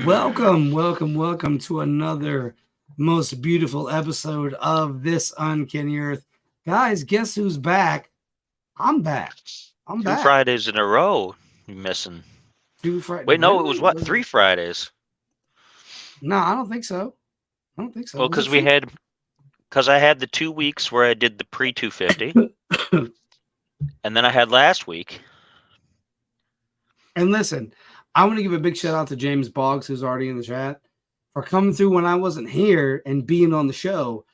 Welcome to another most beautiful episode of this Uncanny Earth. Guys, guess who's back? I'm back. I'm Two back. Fridays in a row you missing. Two Friday. Wait, no, it was Really? what? Was it? 3 Fridays. No, I don't think so. I don't think so. Well, Was it because I had the 2 weeks where I did the pre 250, and then I had last week. And listen, I want to give a big shout out to James Boggs, who's already in the chat, for coming through when I wasn't here and being on the show.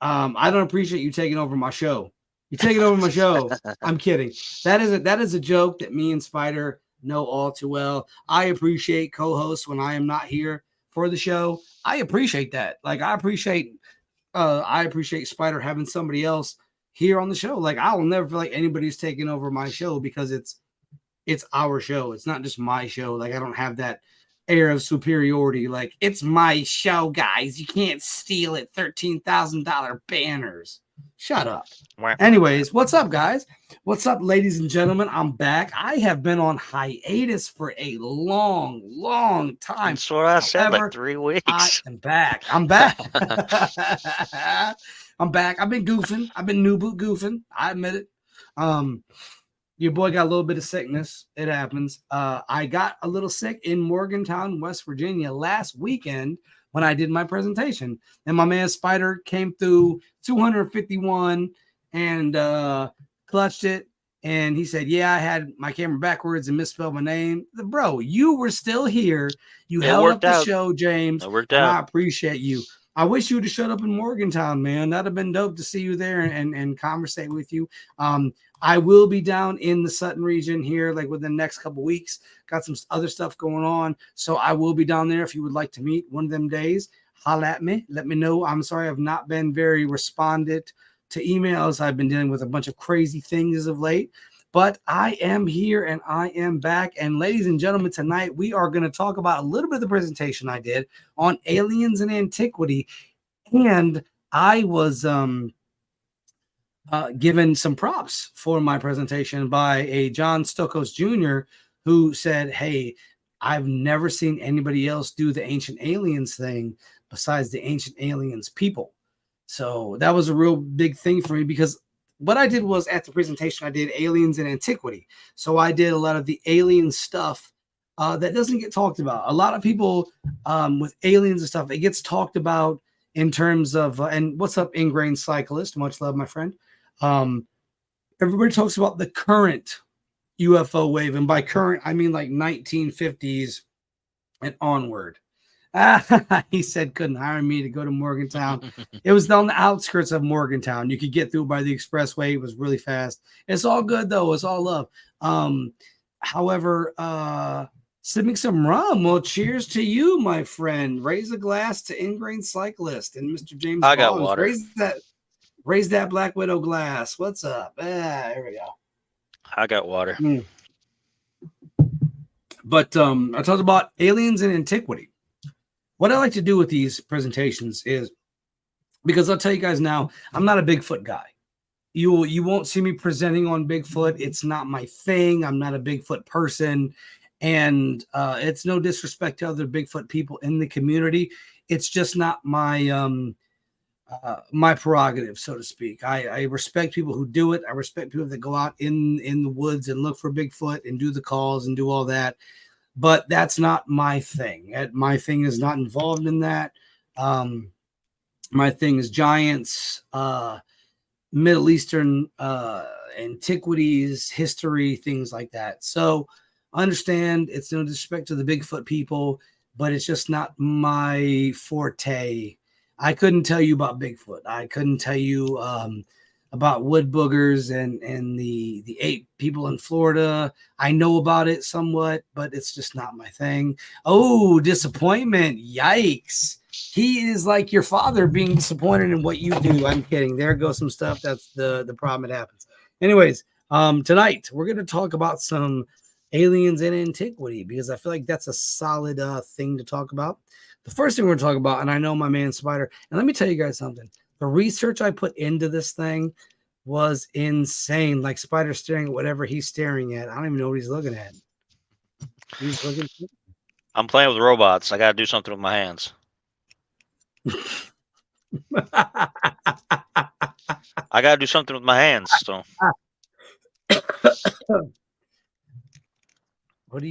I don't appreciate you taking over my show. You're taking over my show. I'm kidding. That is a joke that me and Spider know all too well. I appreciate co-hosts when I am not here for the show. I appreciate that. Like I appreciate Spider having somebody else here on the show. Like I will never feel like anybody's taking over my show because it's our show. It's not just my show. Like I don't have that air of superiority. Like it's my show, guys. You can't steal it. $13,000 banners. Shut up. Anyways, what's up, guys? What's up, ladies and gentlemen? I'm back. I have been on hiatus for a long time. That's what I said, like However, 3 weeks. I am back. I'm back. I'm back. I've been goofing. I've been new boot goofing. I admit it. Your boy got a little bit of sickness. It happens. I got a little sick in Morgantown, West Virginia last weekend when I did my presentation. And my man Spider came through 251 and clutched it. And he said, yeah, I had my camera backwards and misspelled my name. Bro, you were still here. You held up the show, James. It worked and out. I appreciate you. I wish you would have showed up in Morgantown, man. That'd have been dope to see you there and conversate with you. I will be down in the Sutton region here, like within the next couple weeks. Got some other stuff going on. So I will be down there if you would like to meet one of them days. Holla at me. Let me know. I'm sorry I've not been very responded to emails. I've been dealing with a bunch of crazy things as of late. But I am here and I am back. And ladies and gentlemen, tonight we are going to talk about a little bit of the presentation I did on aliens and antiquity. And I was given some props for my presentation by a John Stokos Jr., who said, hey, I've never seen anybody else do the ancient aliens thing besides the ancient aliens people. So that was a real big thing for me because what I did was at the presentation, I did aliens and antiquity. So I did a lot of the alien stuff that doesn't get talked about. A lot of people with aliens and stuff, it gets talked about in terms of, and what's up, Ingrained Cyclist? Much love, my friend. Everybody talks about the current UFO wave. And by current, I mean like 1950s and onward. He said couldn't hire me to go to Morgantown. It was on the outskirts of Morgantown. You could get through by the expressway. It was really fast. It's all good though. It's all love. However, sipping some rum. Well, cheers to you, my friend. Raise a glass to Ingrained Cyclist and Mr. James I got Boggs. water. Raise that Black Widow glass. What's up? There we go. I got water. But I talked about aliens and antiquity. What I like to do with these presentations is, because I'll tell you guys now, I'm not a Bigfoot guy. You won't see me presenting on Bigfoot. It's not my thing. I'm not a Bigfoot person. And it's no disrespect to other Bigfoot people in the community. It's just not my my prerogative, so to speak. I respect people who do it. I respect people that go out in the woods and look for Bigfoot and do the calls and do all that. But that's not my thing. My thing is not involved in that. My thing is giants, Middle Eastern antiquities, history, things like that. So I understand it's no disrespect to the Bigfoot people, but it's just not my forte. I couldn't tell you about Bigfoot. I couldn't tell you about wood boogers and the 8 people in Florida. I know about it somewhat, but it's just not my thing. Oh, disappointment. Yikes. He is like your father being disappointed in what you do. I'm kidding. There goes some stuff. That's the problem that happens. Anyways, tonight we're going to talk about some aliens and antiquity because I feel like that's a solid thing to talk about. The first thing we're going to talk about, and I know my man Spider, and let me tell you guys something. The research I put into this thing was insane. Like Spider staring at whatever he's staring at. I don't even know what he's looking at. He's looking. I'm playing with robots. I got to do something with my hands. I got to do something with my hands. So what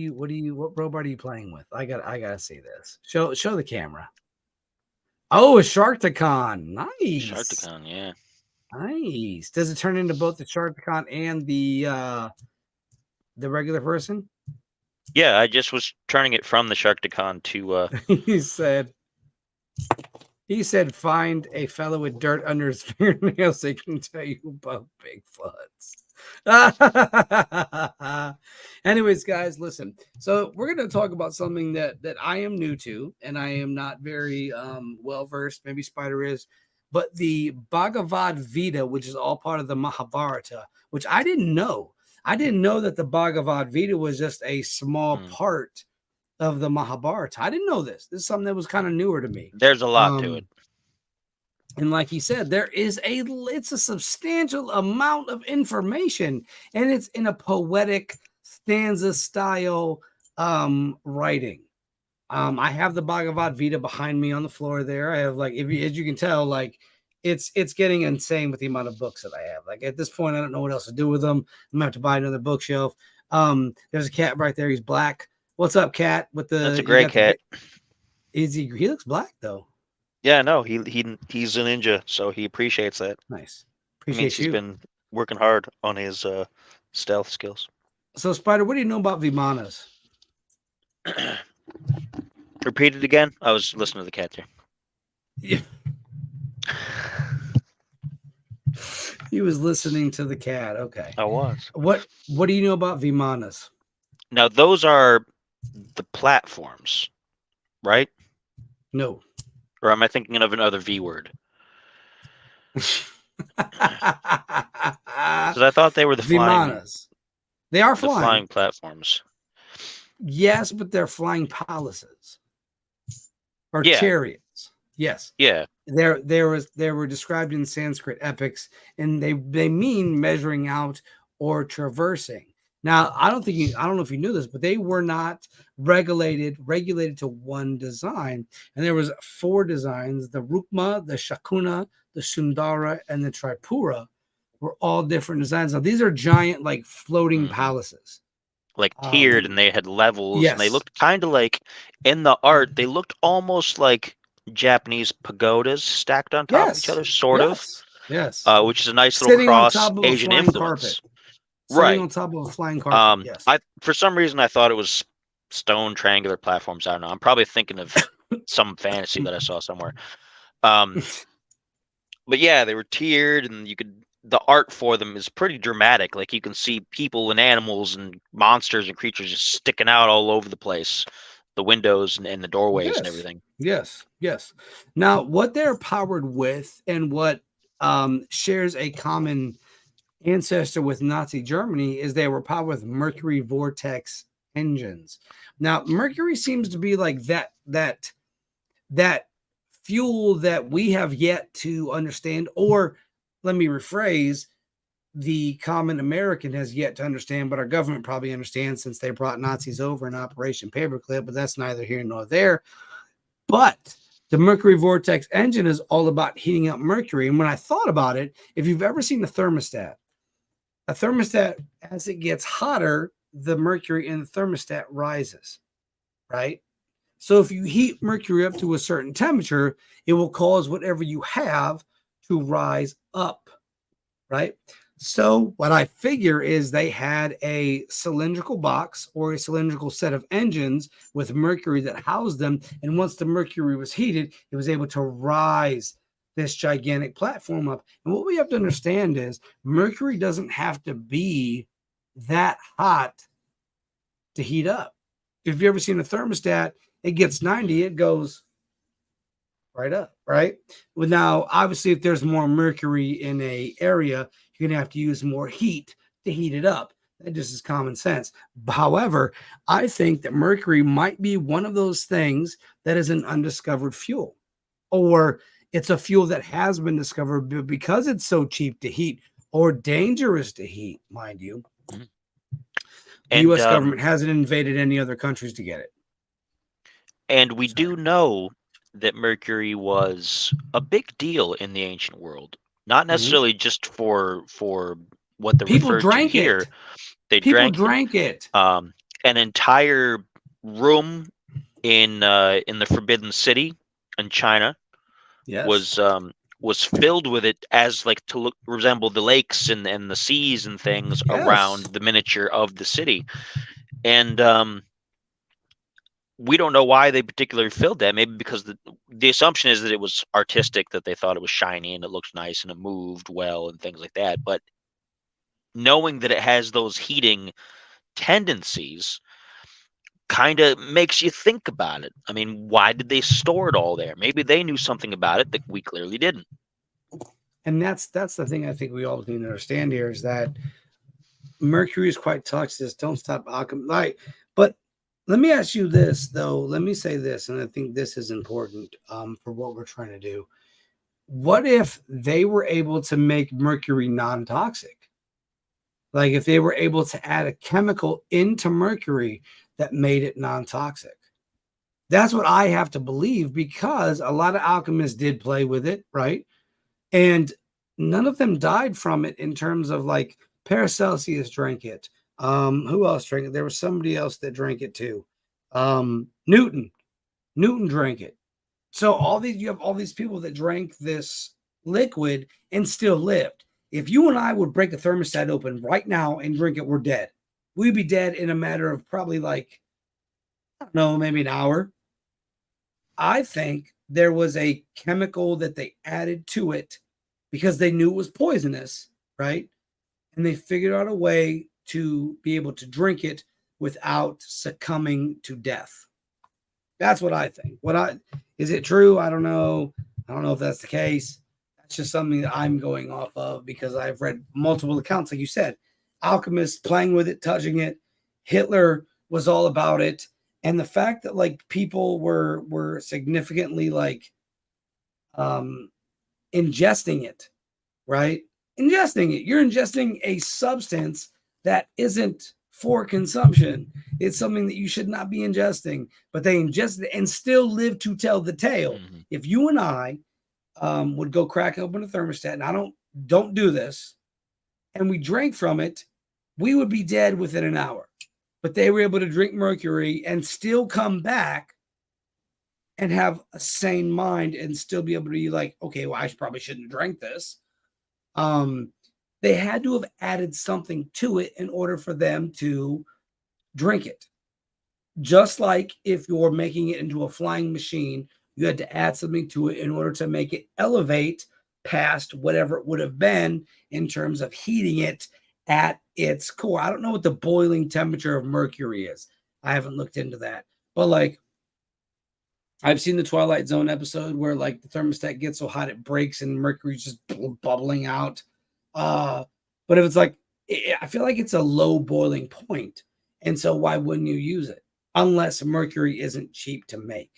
robot are you playing with? I gotta see this. Show the camera. Oh, a Sharktacon. Nice. Sharktacon, yeah. Nice. Does it turn into both the Sharktacon and the regular person? Yeah, I just was turning it from the Sharktacon to He said find a fellow with dirt under his fingernails so he can tell you about Bigfoots. Anyways, guys, listen. So we're going to talk about something that I am new to, and I am not very well versed. Maybe Spider is, but the Bhagavad Gita, which is all part of the Mahabharata, which I didn't know. I didn't know that the Bhagavad Gita was just a small part of the Mahabharata. I didn't know this. This is something that was kind of newer to me. There's a lot to it. And like he said, it's a substantial amount of information, and it's in a poetic stanza style writing. I have the Bhagavad Gita behind me on the floor there. I have as you can tell, like it's getting insane with the amount of books that I have. Like at this point, I don't know what else to do with them. I'm gonna have to buy another bookshelf. There's a cat right there. He's black. What's up, cat? That's a gray cat. He looks black though. Yeah, no, he's a ninja, so he appreciates that. Nice. He's been working hard on his stealth skills. So, Spider, what do you know about Vimanas? Repeat it again. I was listening to the cat there. Yeah. He was listening to the cat. Okay. I was. What do you know about Vimanas? Now, those are the platforms, right? No. Or am I thinking of another V word? Because I thought they were the Vimanas. They are flying. The flying platforms. Yes, but they're flying palaces or chariots. Yes. Yeah. They were described in Sanskrit epics, and they mean measuring out or traversing. Now, I don't know if you knew this, but they were not regulated to one design. And there was 4 designs: the Rukma, the Shakuna, the Sundara, and the Tripura were all different designs. Now, these are giant, like floating palaces. Like tiered, and they had levels, yes. And they looked kind of like, in the art, they looked almost like Japanese pagodas stacked on top of each other, sort of. Yes. Which is a nice little cross Asian influence. Sitting on top of a flying carpet. Yes. For some reason I thought it was stone triangular platforms. I don't know. I'm probably thinking of some fantasy that I saw somewhere. But yeah, they were tiered, and the art for them is pretty dramatic. Like you can see people and animals and monsters and creatures just sticking out all over the place, the windows and the doorways and everything. Yes. Now, what they're powered with, and what shares a common ancestor with Nazi Germany, is they were powered with mercury vortex engines. Now, mercury seems to be like that fuel that we have yet to understand, or let me rephrase, the common American has yet to understand, but our government probably understands since they brought Nazis over in Operation Paperclip, but that's neither here nor there. But the mercury vortex engine is all about heating up mercury. And when I thought about it, if you've ever seen a thermostat, as it gets hotter, the mercury in the thermostat rises, right? So if you heat mercury up to a certain temperature, it will cause whatever you have to rise up, right? So what I figure is they had a cylindrical box or a cylindrical set of engines with mercury that housed them. And once the mercury was heated, it was able to rise this gigantic platform up. And what we have to understand is mercury doesn't have to be that hot to heat up. If you've ever seen a thermostat, it gets 90, it goes right up, right? Well, now, obviously, if there's more mercury in a area, you're going to have to use more heat to heat it up. That just is common sense. However, I think that mercury might be one of those things that is an undiscovered fuel, or it's a fuel that has been discovered, but because it's so cheap to heat or dangerous to heat, mind you, The And U.S. government hasn't invaded any other countries to get it. and we do know that mercury was a big deal in the ancient world, not necessarily just for what they're People referred to drank here. it. They People drank drank it. an entire room in the Forbidden City in China Yes. was filled with it as like to resemble the lakes and the seas and things around Yes. the miniature of the city. And we don't know why they particularly filled that. Maybe because the assumption is that it was artistic, that they thought it was shiny and it looked nice and it moved well and things like that. But knowing that it has those heating tendencies kind of makes you think about it. I mean, why did they store it all there? Maybe they knew something about it that we clearly didn't. And that's the thing I think we all need to understand here is that mercury is quite toxic. Don't stop alchemy. But let me ask you this, though. Let me say this, and I think this is important for what we're trying to do. What if they were able to make mercury non-toxic? Like if they were able to add a chemical into mercury that made it non-toxic. That's what I have to believe because a lot of alchemists did play with it, right? And none of them died from it in terms of like Paracelsus drank it. Who else drank it? There was somebody else that drank it too. Newton drank it. So you have all these people that drank this liquid and still lived. If you and I would break a thermostat open right now and drink it, we're dead. We'd be dead in a matter of probably like, I don't know, maybe an hour. I think there was a chemical that they added to it because they knew it was poisonous, right? And they figured out a way to be able to drink it without succumbing to death. That's what I think. Is it true? I don't know. I don't know if that's the case. That's just something that I'm going off of because I've read multiple accounts, like you said, alchemists playing with it, touching it. Hitler was all about it. And the fact that like people were significantly like ingesting it, right? Ingesting it. You're ingesting a substance that isn't for consumption. It's something that you should not be ingesting, but they ingest it and still live to tell the tale. Mm-hmm. If you and I would go crack open a thermostat, and I don't do this, and we drank from it, we would be dead within an hour. But they were able to drink mercury and still come back and have a sane mind and still be able to be like, okay, well, I probably shouldn't have drank this. They had to have added something to it in order for them to drink it. Just like if you're making it into a flying machine, you had to add something to it in order to make it elevate past whatever it would have been in terms of heating it at its core. I don't know what the boiling temperature of mercury is. I haven't looked into that. But like I've seen the Twilight Zone episode where like the thermostat gets so hot it breaks and mercury's just bubbling out. But if it's like, I feel like it's a low boiling point. And so why wouldn't you use it? Unless mercury isn't cheap to make.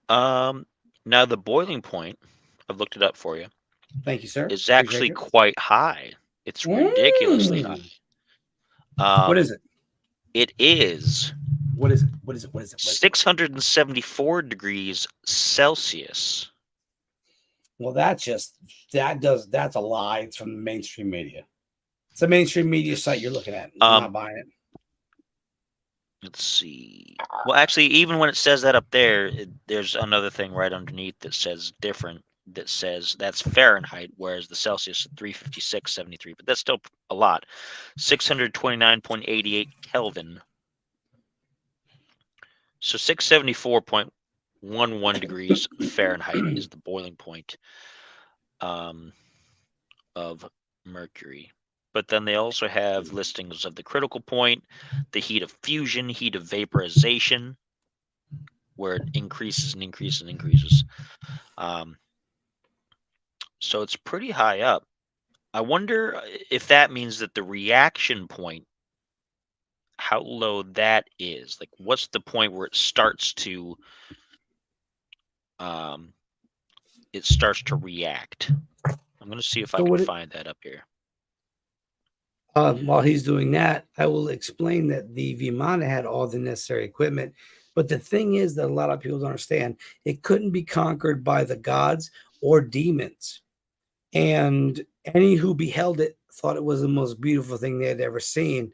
Now the boiling point, I've looked it up for you, Thank you, sir. is actually quite high. It's ridiculously high. What is it? It is What is it? What is it? What is it? 674 degrees Celsius. Well, that's a lie. It's from the mainstream media. It's a mainstream media site you're looking at. I'm not buying it. Let's see. Well, actually, even when it says that up there, there's another thing right underneath that says different. That says that's Fahrenheit, whereas the Celsius is 356.73. But that's still a lot. 629.88 Kelvin. So 674.11 degrees Fahrenheit is the boiling point of mercury. But then they also have listings of the critical point, the heat of fusion, heat of vaporization, where it increases and increases and increases. So it's pretty high up. I wonder if that means that the reaction point, how low that is. Like, what's the point where it starts to react? I'm going to see if I can find that up here. While he's doing that, I will explain that the Vimana had all the necessary equipment. But the thing is that a lot of people don't understand it couldn't be conquered by the gods or demons. And any who beheld it thought it was the most beautiful thing they had ever seen.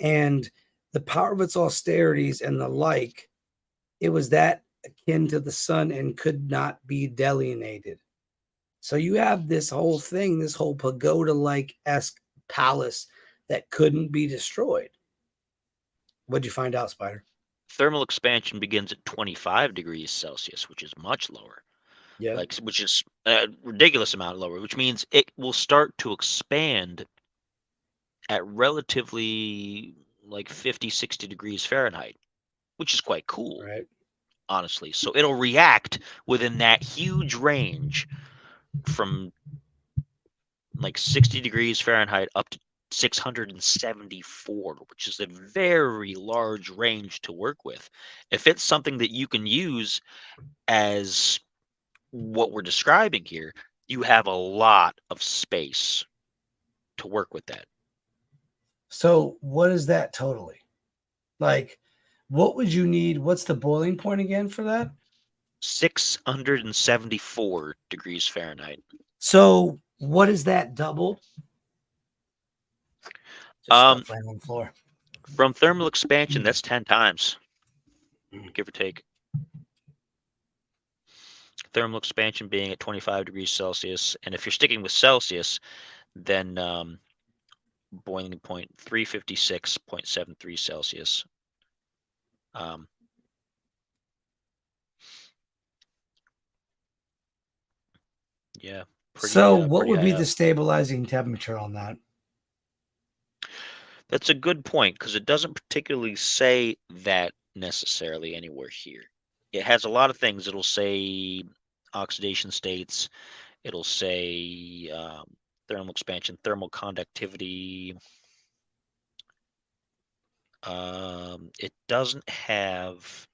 And the power of its austerities and the like, it was that akin to the sun and could not be delineated. So you have this whole thing, this whole pagoda-like esque palace that couldn't be destroyed. What'd you find out, Spider? Thermal expansion begins at 25 degrees Celsius, which is much lower. Yeah. Which is a ridiculous amount lower, which means it will start to expand at relatively like 50, 60 degrees Fahrenheit, which is quite cool, Right. honestly. So it'll react within that huge range from like 60 degrees Fahrenheit up to 674, which is a very large range to work with. If it's something that you can use as what we're describing here, you have a lot of space to work with that. So what is that totally? Like, what would you need? What's the boiling point again for that? 674 degrees Fahrenheit. So what is that double? Just laying on the floor. From thermal expansion, that's 10 times, give or take. Thermal expansion being at 25 degrees Celsius. And if you're sticking with Celsius, then boiling point 356.73 Celsius. Yeah. So what would be the stabilizing temperature on that? That's a good point, because it doesn't particularly say that necessarily anywhere here. It has a lot of things. It'll say oxidation states. It'll say thermal expansion, thermal conductivity. It doesn't have.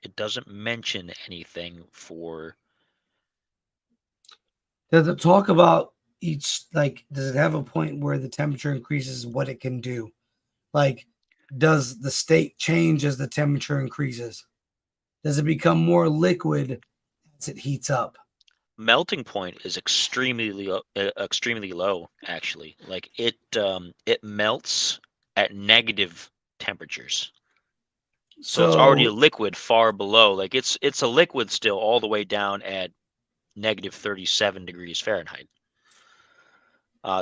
It doesn't mention anything for. Does it talk about each, like, does it have a point where the temperature increases what it can do? Like, does the state change as the temperature increases? Does it become more liquid as it heats up? Melting point is extremely low, actually. Like it melts at negative temperatures. So it's already a liquid far below. Like it's a liquid still all the way down at negative 37 degrees Fahrenheit.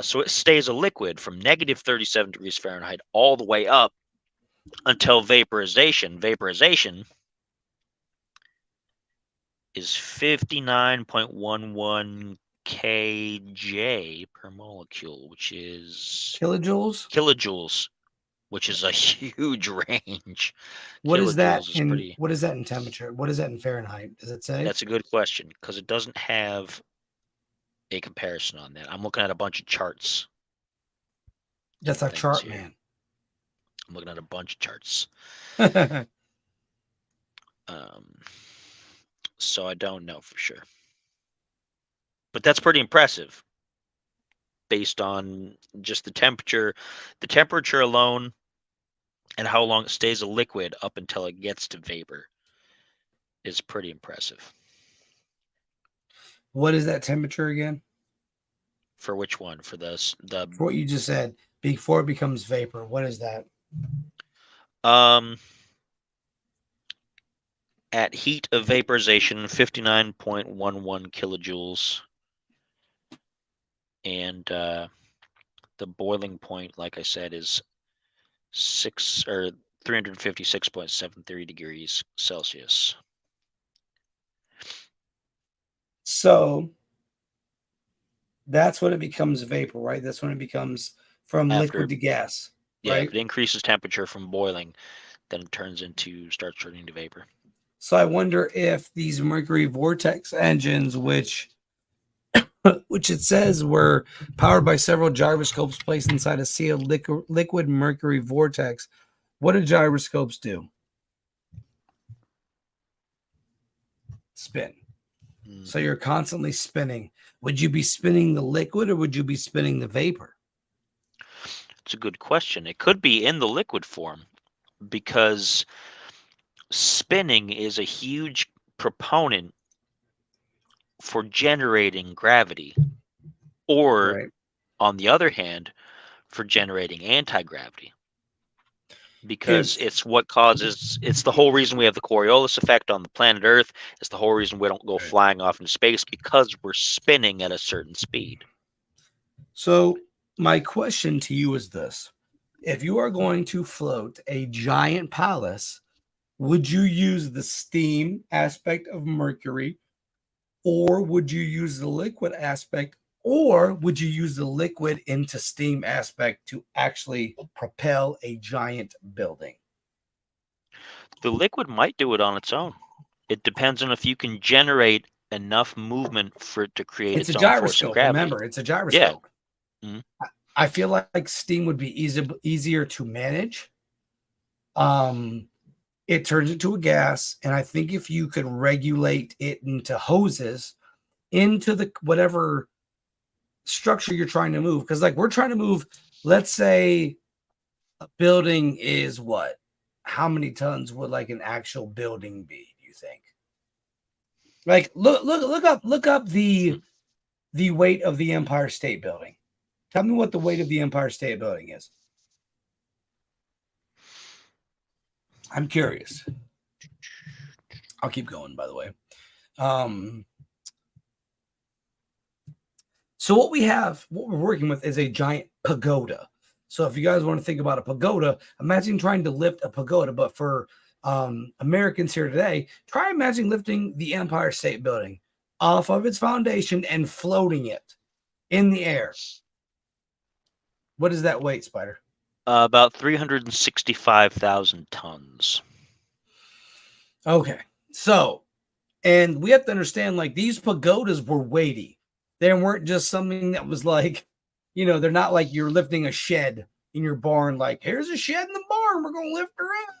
So it stays a liquid from negative 37 degrees Fahrenheit all the way up until vaporization. Vaporization is 59.11 kJ per molecule, which is kilojoules, which is a huge range. What is that what is that in temperature? What is that in Fahrenheit? Does it say? That's a good question, because it doesn't have a comparison on that. I'm looking at a bunch of charts. That's a chart, man. I'm looking at a bunch of charts. So I don't know for sure. But that's pretty impressive based on just the temperature alone and how long it stays a liquid up until it gets to vapor is pretty impressive. What is that temperature again? For which one? For for what you just said, before it becomes vapor. What is that? At heat of vaporization, 59.11 kilojoules. And the boiling point, like I said, is 356.73 degrees Celsius. So that's when it becomes vapor, right? That's when it becomes from liquid to gas. Yeah, right? If it increases temperature from boiling, then it starts turning to vapor. So I wonder if these mercury vortex engines, which it says were powered by several gyroscopes placed inside a sealed liquid mercury vortex, what do gyroscopes do? Spin. So you're constantly spinning. Would you be spinning the liquid or would you be spinning the vapor? It's a good question. It could be in the liquid form because spinning is a huge proponent for generating gravity, or Right. on the other hand, for generating anti-gravity. Because If it's the whole reason we have the Coriolis effect on the planet Earth. It's the whole reason we don't go Right. flying off into space, because we're spinning at a certain speed. So my question to you is this. If you are going to float a giant palace, would you use the steam aspect of Mercury, or would you use the liquid aspect, or would you use the liquid into steam aspect to actually propel a giant building? The liquid might do it on its own. It depends on if you can generate enough movement for it to create It's a its own force of gyroscope. gravity. Remember, it's a Yeah. gyroscope. Mhm. I feel like steam would be easier to manage. It turns into a gas, and I think if you could regulate it into hoses into the whatever structure you're trying to move, because like we're trying to move, let's say a building is what? How many tons would like an actual building be? Do you think? Like look up the weight of the Empire State Building. Tell me what the weight of the Empire State Building is. I'm curious. I'll keep going, by the way. So what we're working with is a giant pagoda. So if you guys want to think about a pagoda, imagine trying to lift a pagoda. But for Americans here today, try imagining lifting the Empire State Building off of its foundation and floating it in the air. What is that weight, Spider? About 365,000 tons. Okay. So, and we have to understand, like, these pagodas were weighty. They weren't just something that was like, they're not like you're lifting a shed in your barn, like, here's a shed in the barn, we're going to lift her up.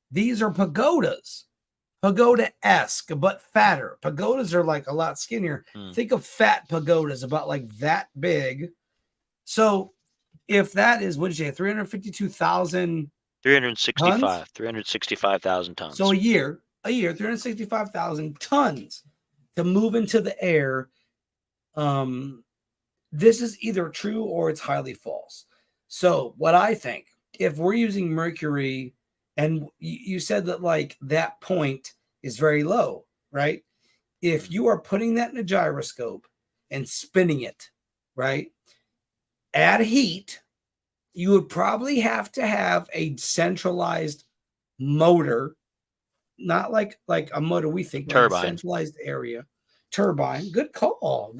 These are pagodas. Pagoda-esque, but fatter. Pagodas are like a lot skinnier. Think of fat pagodas, about like that big. So if that is, what did you say, 352,000 365,000 tons. So a year, 365,000 tons to move into the air. This is either true or it's highly false. So what I think, if we're using Mercury, and you said that like that point is very low, right? If you are putting that in a gyroscope and spinning it, right, at heat, you would probably have to have a centralized motor, not like a motor we think, like a Turbine. centralized area. Turbine. Good call.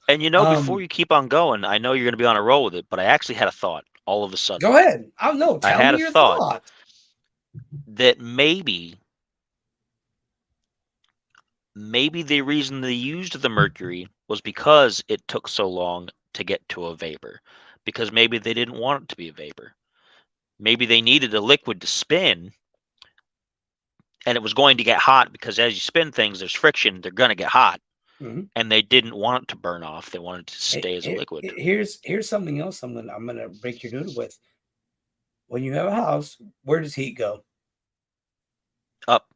And before you keep on going, I know you're going to be on a roll with it, but I actually had a thought all of a sudden. Go ahead. Oh no, tell me your thought. That maybe the reason they used the mercury was because it took so long to get to a vapor, because maybe they didn't want it to be a vapor. Maybe they needed a liquid to spin, and it was going to get hot, because as you spin things, there's friction, they're going to get hot. Mm-hmm. And they didn't want it to burn off. They wanted it to stay as a liquid. Here's something else I'm gonna break your noodle with. When you have a house, where does heat go? Up.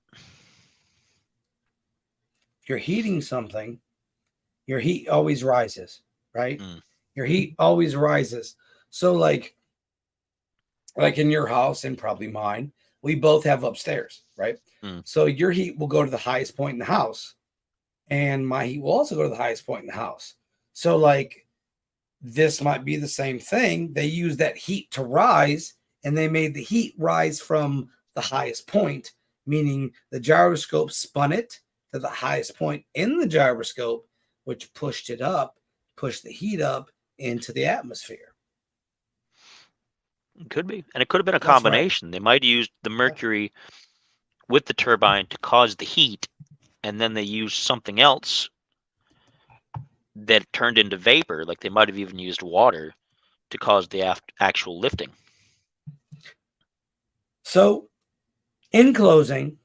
If you're heating something, your heat always rises, right? Your heat always rises. So like in your house and probably mine, we both have upstairs, right? So your heat will go to the highest point in the house, and my heat will also go to the highest point in the house. So like this might be the same thing. They use that heat to rise, and they made the heat rise from the highest point, meaning the gyroscope spun it to the highest point in the gyroscope, which pushed the heat up into the atmosphere. It could be. And it could have been a combination. Right. They might have used the mercury with the turbine to cause the heat, and then they used something else that turned into vapor. Like they might have even used water to cause the actual lifting. So, in closing,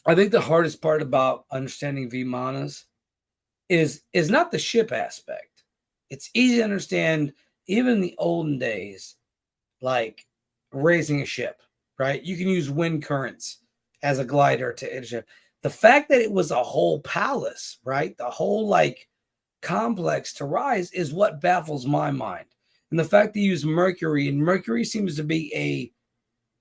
I think the hardest part about understanding Vimanas is not the ship aspect. It's easy to understand, even in the olden days, like raising a ship, right? You can use wind currents as a glider to hit a ship. The fact that it was a whole palace, right? The whole like complex to rise is what baffles my mind. And the fact they use Mercury, and Mercury seems to be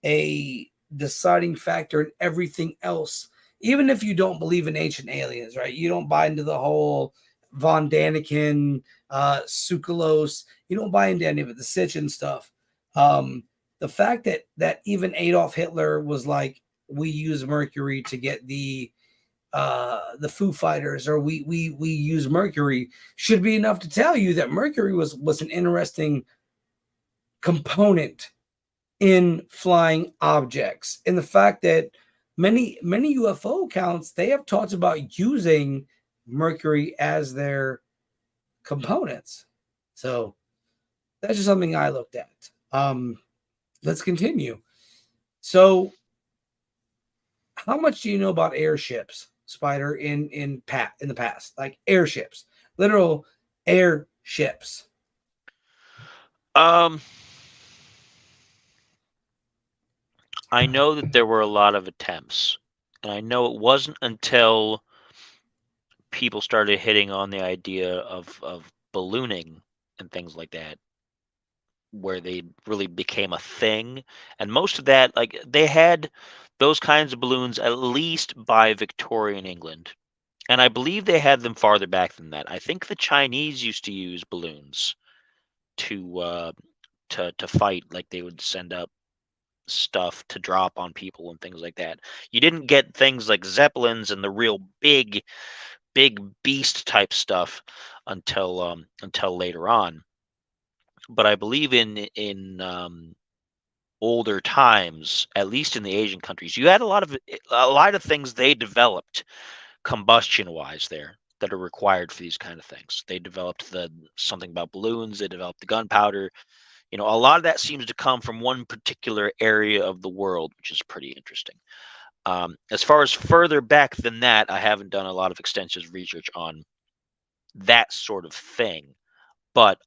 a deciding factor in everything else. Even if you don't believe in ancient aliens, right? You don't buy into the whole Von Daniken, Sucralose. You don't buy into any of it, the Sitchin stuff. The fact that even Adolf Hitler was like, we use Mercury to get the Foo Fighters, or we use Mercury, should be enough to tell you that Mercury was an interesting component in flying objects. And the fact that many UFO accounts, they have talked about using Mercury as their components. So that's just something I looked at. Let's continue. So how much do you know about airships, Spider, in the past? Like airships, literal airships. I know that there were a lot of attempts, and I know it wasn't until people started hitting on the idea of ballooning and things like that where they really became a thing. And most of that, like they had those kinds of balloons at least by Victorian England. And I believe they had them farther back than that. I think the Chinese used to use balloons to to fight. Like they would send up stuff to drop on people and things like that. You didn't get things like zeppelins and the real big beast type stuff until later on. But I believe in older times, at least in the Asian countries, you had a lot of things they developed combustion wise there that are required for these kind of things. They developed something about balloons, they developed the gunpowder. You know, a lot of that seems to come from one particular area of the world, which is pretty interesting. As far as further back than that, I haven't done a lot of extensive research on that sort of thing, but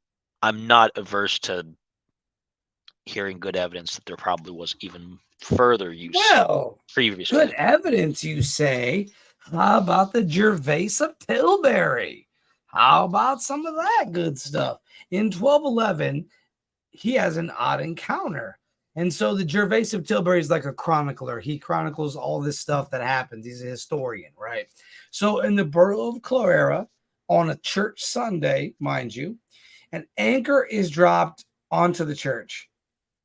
I'm not averse to hearing good evidence that there probably was even further use Well, previously. good evidence, you say. How about the Gervais of Tilbury? How about some of that good stuff? In 1211, he has an odd encounter. And so the Gervais of Tilbury is like a chronicler. He chronicles all this stuff that happens. He's a historian, right? So in the borough of Cloera, on a church Sunday, mind you, an anchor is dropped onto the church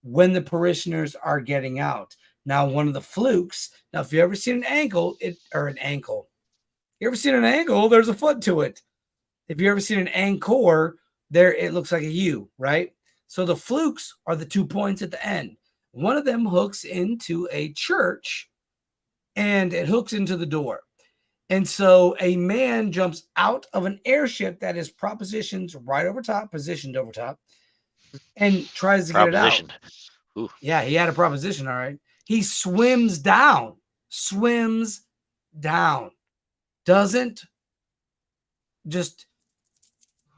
when the parishioners are getting out. Now, one of the flukes. Now, if you ever seen an ankle, you ever seen an ankle? There's a foot to it. If you ever seen an anchor, there it looks like a U, right? So the flukes are the 2 points at the end. One of them hooks into a church, and it hooks into the door. And so a man jumps out of an airship that is positioned over top, and tries to get it out. Ooh. Yeah, he had a proposition, all right. He swims down. Doesn't just,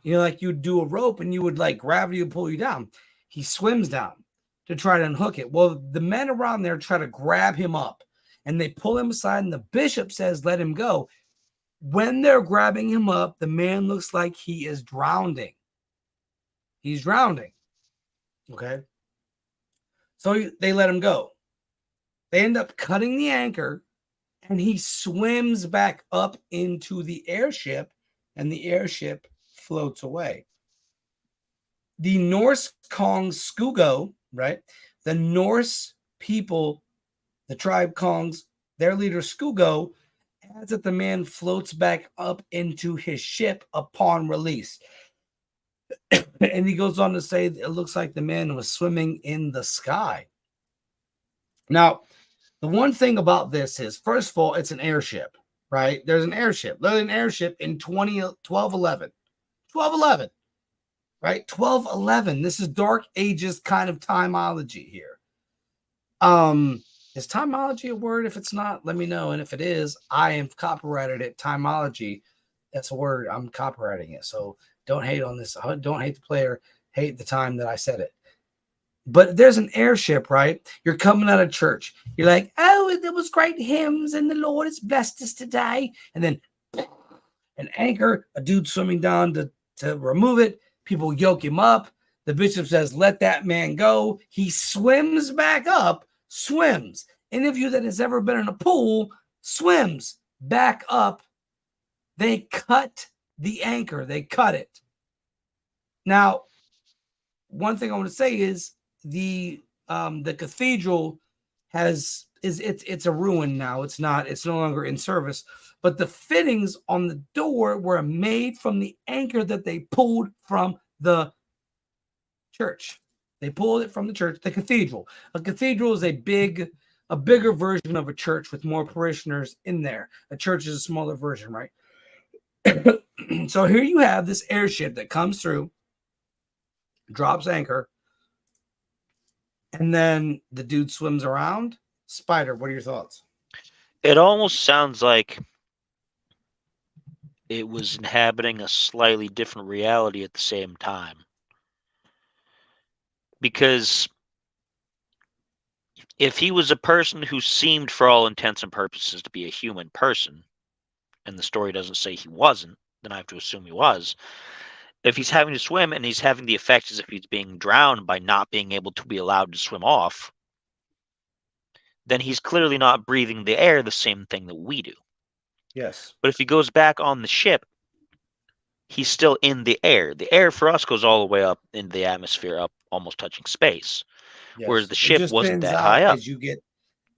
like you'd do a rope and you would like gravity would pull you down. He swims down to try to unhook it. Well, the men around there try to grab him up and they pull him aside, and the bishop says, let him go. When they're grabbing him up, the man looks like he is drowning. He's drowning. Okay. So they let him go. They end up cutting the anchor, and he swims back up into the airship, and the airship floats away. The Norse Kong Skugo, right? The Norse people, the tribe Kongs, their leader Skugo, adds that the man floats back up into his ship upon release. And he goes on to say it looks like the man was swimming in the sky. Now, the one thing about this is, first of all, it's an airship, right? There's an airship, literally an airship in 1211. 1211, right? 1211. This is Dark Ages kind of timeology here. Is timeology a word? If it's not, let me know. And if it is, I have copyrighted it, timeology. That's a word. I'm copywriting it. So don't hate on this. Don't hate the player. Hate the time that I said it. But there's an airship, right? You're coming out of church. You're like, oh, there was great hymns and the Lord has blessed us today. And then an anchor, a dude swimming down to remove it. People yoke him up. The bishop says, let that man go. He swims back up, swims. Any of you that has ever been in a pool, swims back up. They cut the anchor. They cut it. Now, one thing I want to say is the cathedral it's a ruin now. It's no longer in service. But the fittings on the door were made from the anchor that they pulled from the church. They pulled it from the church, the cathedral. A cathedral is a bigger version of a church with more parishioners in there. A church is a smaller version, right? So here you have this airship that comes through, drops anchor, and then the dude swims around. Spider, what are your thoughts? It almost sounds like it was inhabiting a slightly different reality at the same time. Because if he was a person who seemed, for all intents and purposes, to be a human person, and the story doesn't say he wasn't, then I have to assume he was. If he's having to swim and he's having the effect as if he's being drowned by not being able to be allowed to swim off, then he's clearly not breathing the air, the same thing that we do. Yes. But if he goes back on the ship, he's still in the air. The air for us goes all the way up into the atmosphere, up almost touching space. Yes. Whereas the ship wasn't that high up. The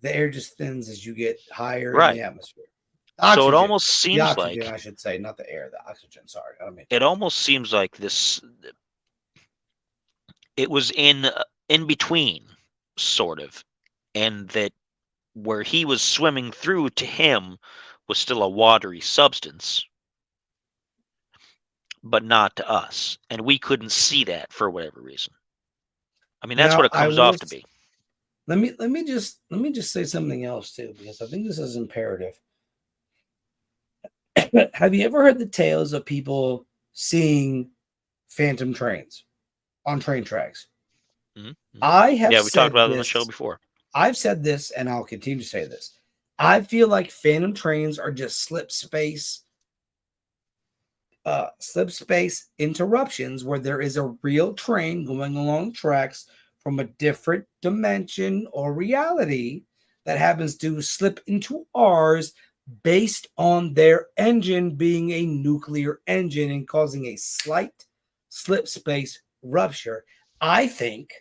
air just thins as you get higher in the atmosphere. Oxygen. So it almost seems oxygen, like, I should say, not the air, the oxygen. Sorry, I don't mean. It almost seems like this. It was in between, sort of, and that where he was swimming through to him was still a watery substance, but not to us, and we couldn't see that for whatever reason. I mean, that's what it comes off to be. Let me just say something else too, because I think this is imperative. Have you ever heard the tales of people seeing phantom trains on train tracks? Mm-hmm. I have. Yeah, we talked about it on the show before. I've said this, and I'll continue to say this. I feel like phantom trains are just slip space interruptions where there is a real train going along tracks from a different dimension or reality that happens to slip into ours based on their engine being a nuclear engine and causing a slight slip space rupture. I think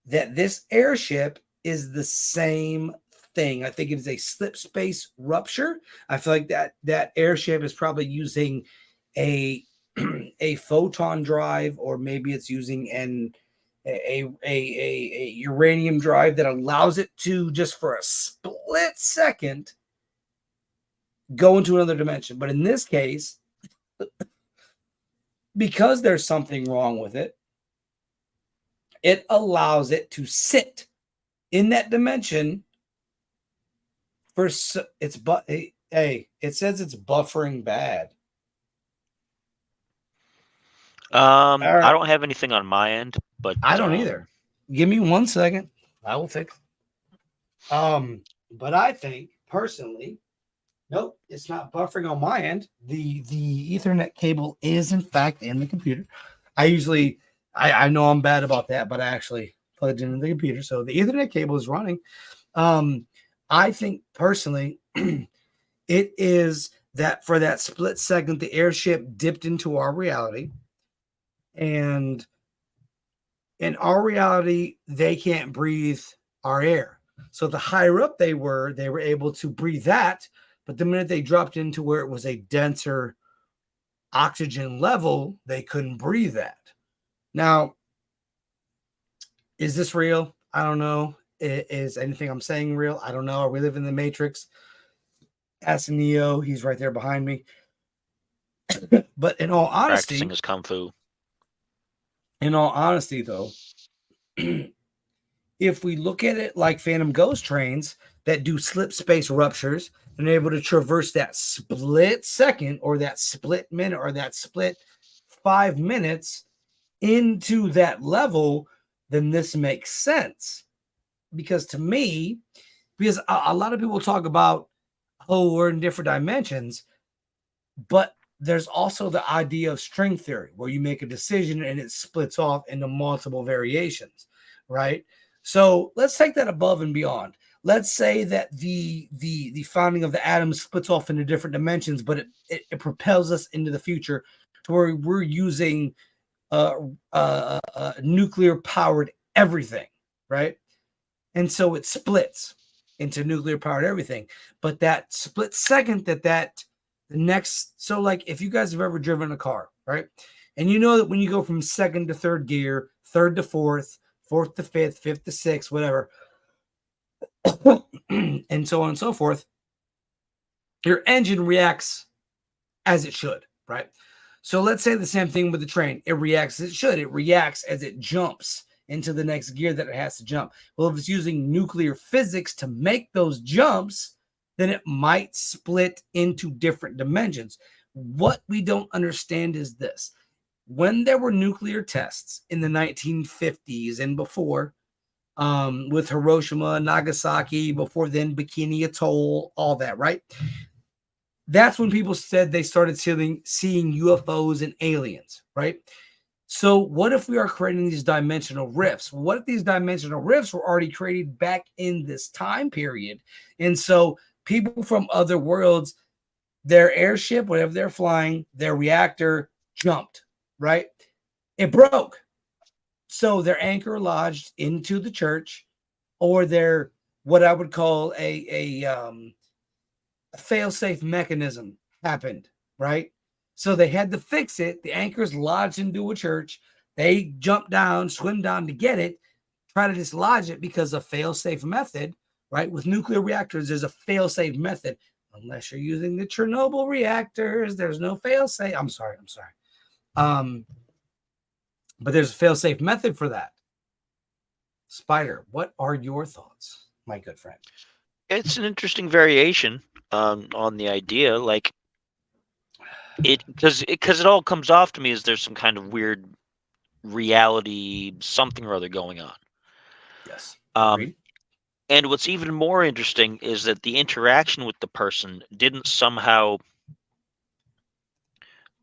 that this airship is the same thing. I think it is a slip space rupture. I feel like that airship is probably using a photon drive, or maybe it's using a uranium drive that allows it to, just for a split second, go into another dimension. But in this case, because there's something wrong with it, it allows it to sit in that dimension for it says it's buffering bad. Right. I don't have anything on my end, but I don't either. Give me 1 second. I will fix it. But I think personally, nope, it's not buffering on my end. The Ethernet cable is in fact in the computer. I know I'm bad about that, but I actually plugged into the computer, so the Ethernet cable is running. I think personally, it is that for that split second, the airship dipped into our reality. And in our reality, they can't breathe our air. So the higher up they were able to breathe that. But the minute they dropped into where it was a denser oxygen level, they couldn't breathe that. Now, is this real? I don't know. Is anything I'm saying real? I don't know. Are we living in the Matrix? Ask Neo. He's right there behind me. But in all honesty, practicing his kung fu. In all honesty, though, if we look at it like Phantom Ghost trains that do slip space ruptures, and able to traverse that split second or that split minute or that split 5 minutes into that level, then this makes sense. Because to me, because a lot of people talk about, oh, we're in different dimensions, but there's also the idea of string theory where you make a decision and it splits off into multiple variations, right? So let's take that above and beyond. Let's say that the founding of the atom splits off into different dimensions, but it propels us into the future to where we're using nuclear powered everything, right? And so it splits into nuclear powered everything. But that split second the next, so like if you guys have ever driven a car, right? And you know that when you go from second to third gear, third to fourth, fourth to fifth, fifth to sixth, whatever, and so on and so forth, your engine reacts as it should, right? So let's say the same thing with the train. It reacts as it should. It reacts as it jumps into the next gear that it has to jump. Well, if it's using nuclear physics to make those jumps, then it might split into different dimensions. What we don't understand is this. When there were nuclear tests in the 1950s and before, with Hiroshima, Nagasaki, before then Bikini Atoll, all that, right? That's when people said they started seeing UFOs and aliens, right? So what if we are creating these dimensional rifts? What if these dimensional rifts were already created back in this time period? And so people from other worlds, their airship, whatever they're flying, their reactor jumped, right? It broke. So their anchor lodged into the church, or their, what I would call a fail-safe mechanism happened, right? So they had to fix it. The anchor's lodged into a church. They jump down, swim down to get it, try to dislodge it because of fail-safe method, right? With nuclear reactors, there's a fail-safe method. Unless you're using the Chernobyl reactors, there's no fail-safe. I'm sorry. But there's a fail-safe method for that. Spider, what are your thoughts, my good friend? It's an interesting variation on the idea, like because it all comes off to me as there's some kind of weird reality, something or other going on. Yes. And what's even more interesting is that the interaction with the person didn't somehow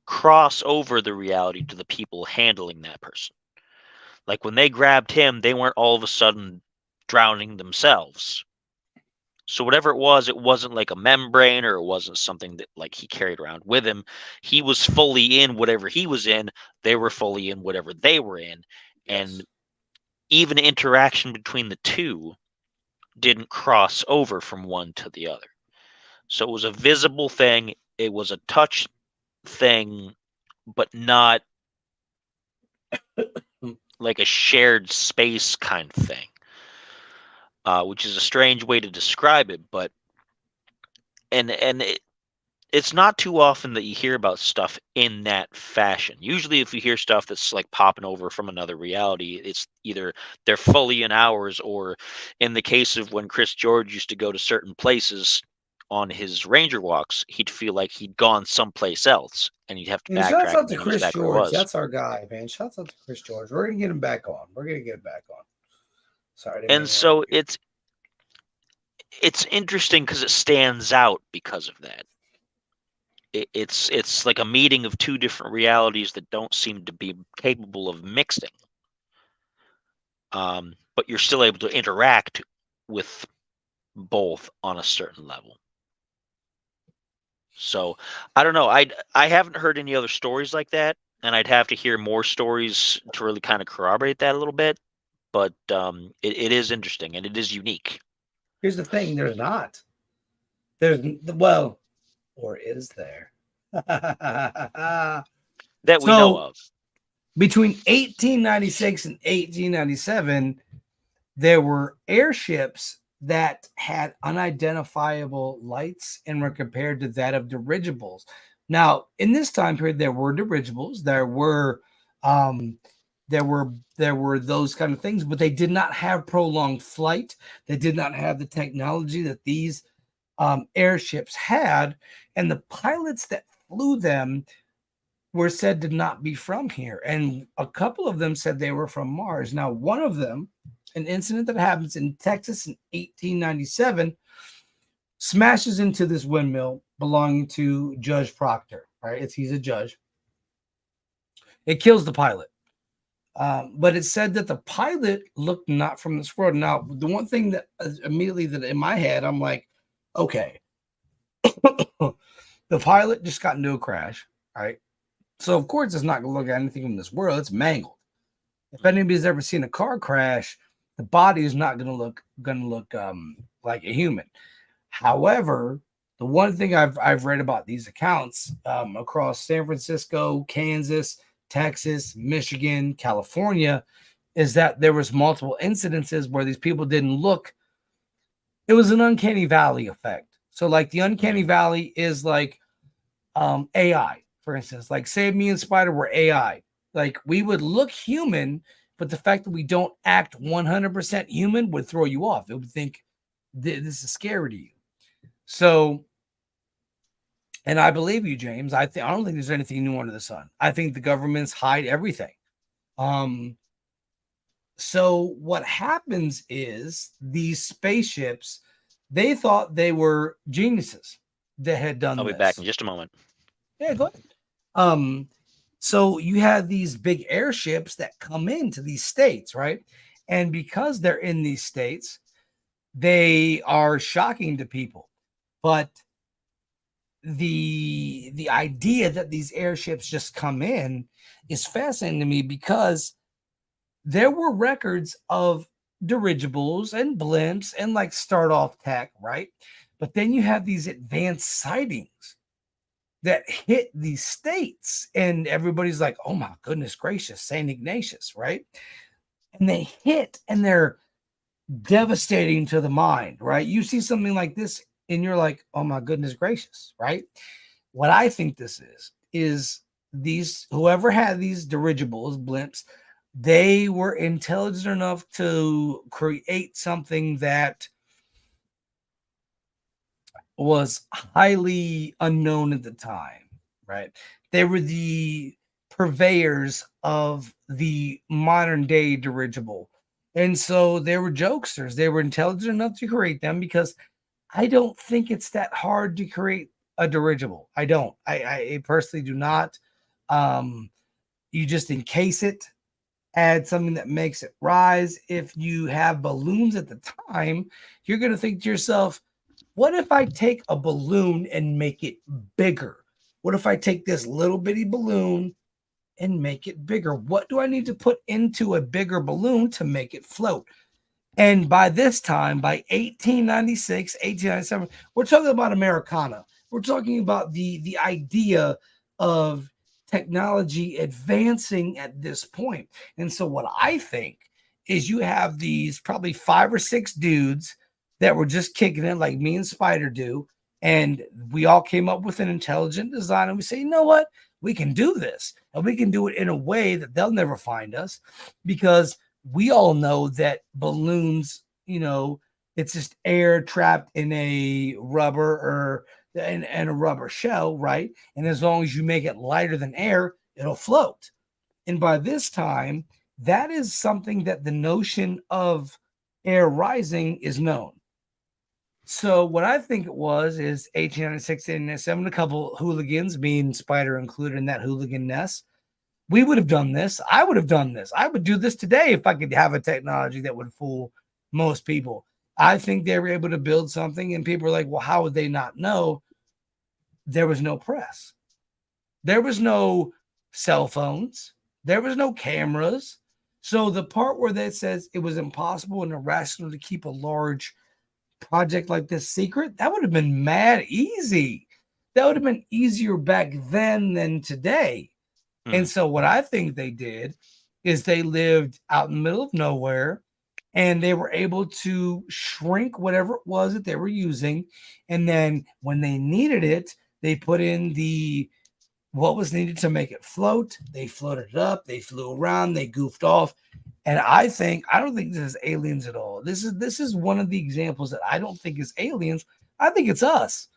cross over the reality to the people handling that person. Like when they grabbed him, they weren't all of a sudden drowning themselves. So whatever it wasn't like a membrane, or it wasn't something that like he carried around with him. He was fully in whatever he was in. They were fully in whatever they were in. Yes. And even interaction between the two didn't cross over from one to the other. So it was a visible thing. It was a touch thing, but not like a shared space kind of thing. Which is a strange way to describe it, but it's not too often that you hear about stuff in that fashion. Usually if you hear stuff that's like popping over from another reality, it's either they're fully in ours, or in the case of when Chris George used to go to certain places on his ranger walks, he'd feel like he'd gone someplace else and he'd have to backtrack. Shouts out and to he was Chris back where he George. was. That's our guy, man. Shouts out to Chris George. We're gonna get him back on. Sorry. And so it's interesting because it stands out because of that. It's like a meeting of two different realities that don't seem to be capable of mixing. But you're still able to interact with both on a certain level. So I don't know. I haven't heard any other stories like that, and I'd have to hear more stories to really kind of corroborate that a little bit. But it is interesting and it is unique. Here's the thing: there's not. Well, or is there? That we know of. Between 1896 and 1897, there were airships that had unidentifiable lights and were compared to that of dirigibles. Now, in this time period, there were dirigibles, there were those kind of things, but they did not have prolonged flight. They did not have the technology that these airships had, and the pilots that flew them were said to not be from here. And a couple of them said they were from Mars. Now, one of them, an incident that happens in Texas in 1897, smashes into this windmill belonging to Judge Proctor, right? He's a judge. It kills the pilot. But it said that the pilot looked not from this world. Now, the one thing that immediately that in my head, I'm like, okay, the pilot just got into a crash, right? So of course it's not going to look at anything from this world. It's mangled. If anybody's ever seen a car crash, the body is not going to look like a human. However, the one thing I've read about these accounts across San Francisco, Kansas, Texas, Michigan, California, is that there was multiple incidences where these people didn't look. It was an uncanny valley effect. So like the uncanny valley is like AI. For instance, like say me and Spider were AI, like we would look human, but the fact that we don't act 100% human would throw you off. It would think this is scary to you. So, and I believe you, James. I don't think there's anything new under the sun. I think the governments hide everything. So what happens is these spaceships, they thought they were geniuses that had done I'll this. be back in just a moment. Yeah, go ahead. So you have these big airships that come into these states, right? And because they're in these states, they are shocking to people. But the idea that these airships just come in is fascinating to me because there were records of dirigibles and blimps and like start off tech, right? But then you have these advanced sightings that hit these states, and everybody's like, oh my goodness gracious, St. Ignatius, right? And they hit and they're devastating to the mind, right? You see something like this and you're like, oh my goodness gracious, right? What I think this is these, whoever had these dirigibles, blimps, they were intelligent enough to create something that was highly unknown at the time, right? They were the purveyors of the modern day dirigible. And so they were jokesters. They were intelligent enough to create them because I don't think it's that hard to create a dirigible. I don't. I personally do not. You just encase it, add something that makes it rise. If you have balloons at the time, you're going to think to yourself, what if I take a balloon and make it bigger? What if I take this little bitty balloon and make it bigger? What do I need to put into a bigger balloon to make it float? And by this time, by 1896, 1897, we're talking about Americana. We're talking about the idea of technology advancing at this point. And so what I think is you have these probably 5 or 6 dudes that were just kicking it like me and Spider do. And we all came up with an intelligent design. And we say, you know what? We can do this. And we can do it in a way that they'll never find us, because we all know that balloons, it's just air trapped in a rubber or in a rubber shell, right? And as long as you make it lighter than air, it'll float. And by this time, that is something that the notion of air rising is known. So what I think it was is 1896, 1897, a couple hooligans, me and Spider included in that hooligan nest. We would have done this. I would have done this. I would do this today if I could have a technology that would fool most people. I think they were able to build something, and people are like, well, how would they not know? There was no press. There was no cell phones. There was no cameras. So the part where that says it was impossible and irrational to keep a large project like this secret, that would have been mad easy. That would have been easier back then than today. And so what I think they did is they lived out in the middle of nowhere, and they were able to shrink whatever it was that they were using. And then when they needed it, they put in what was needed to make it float. They floated it up. They flew around. They goofed off. And I don't think this is aliens at all. This is one of the examples that I don't think is aliens. I think it's us.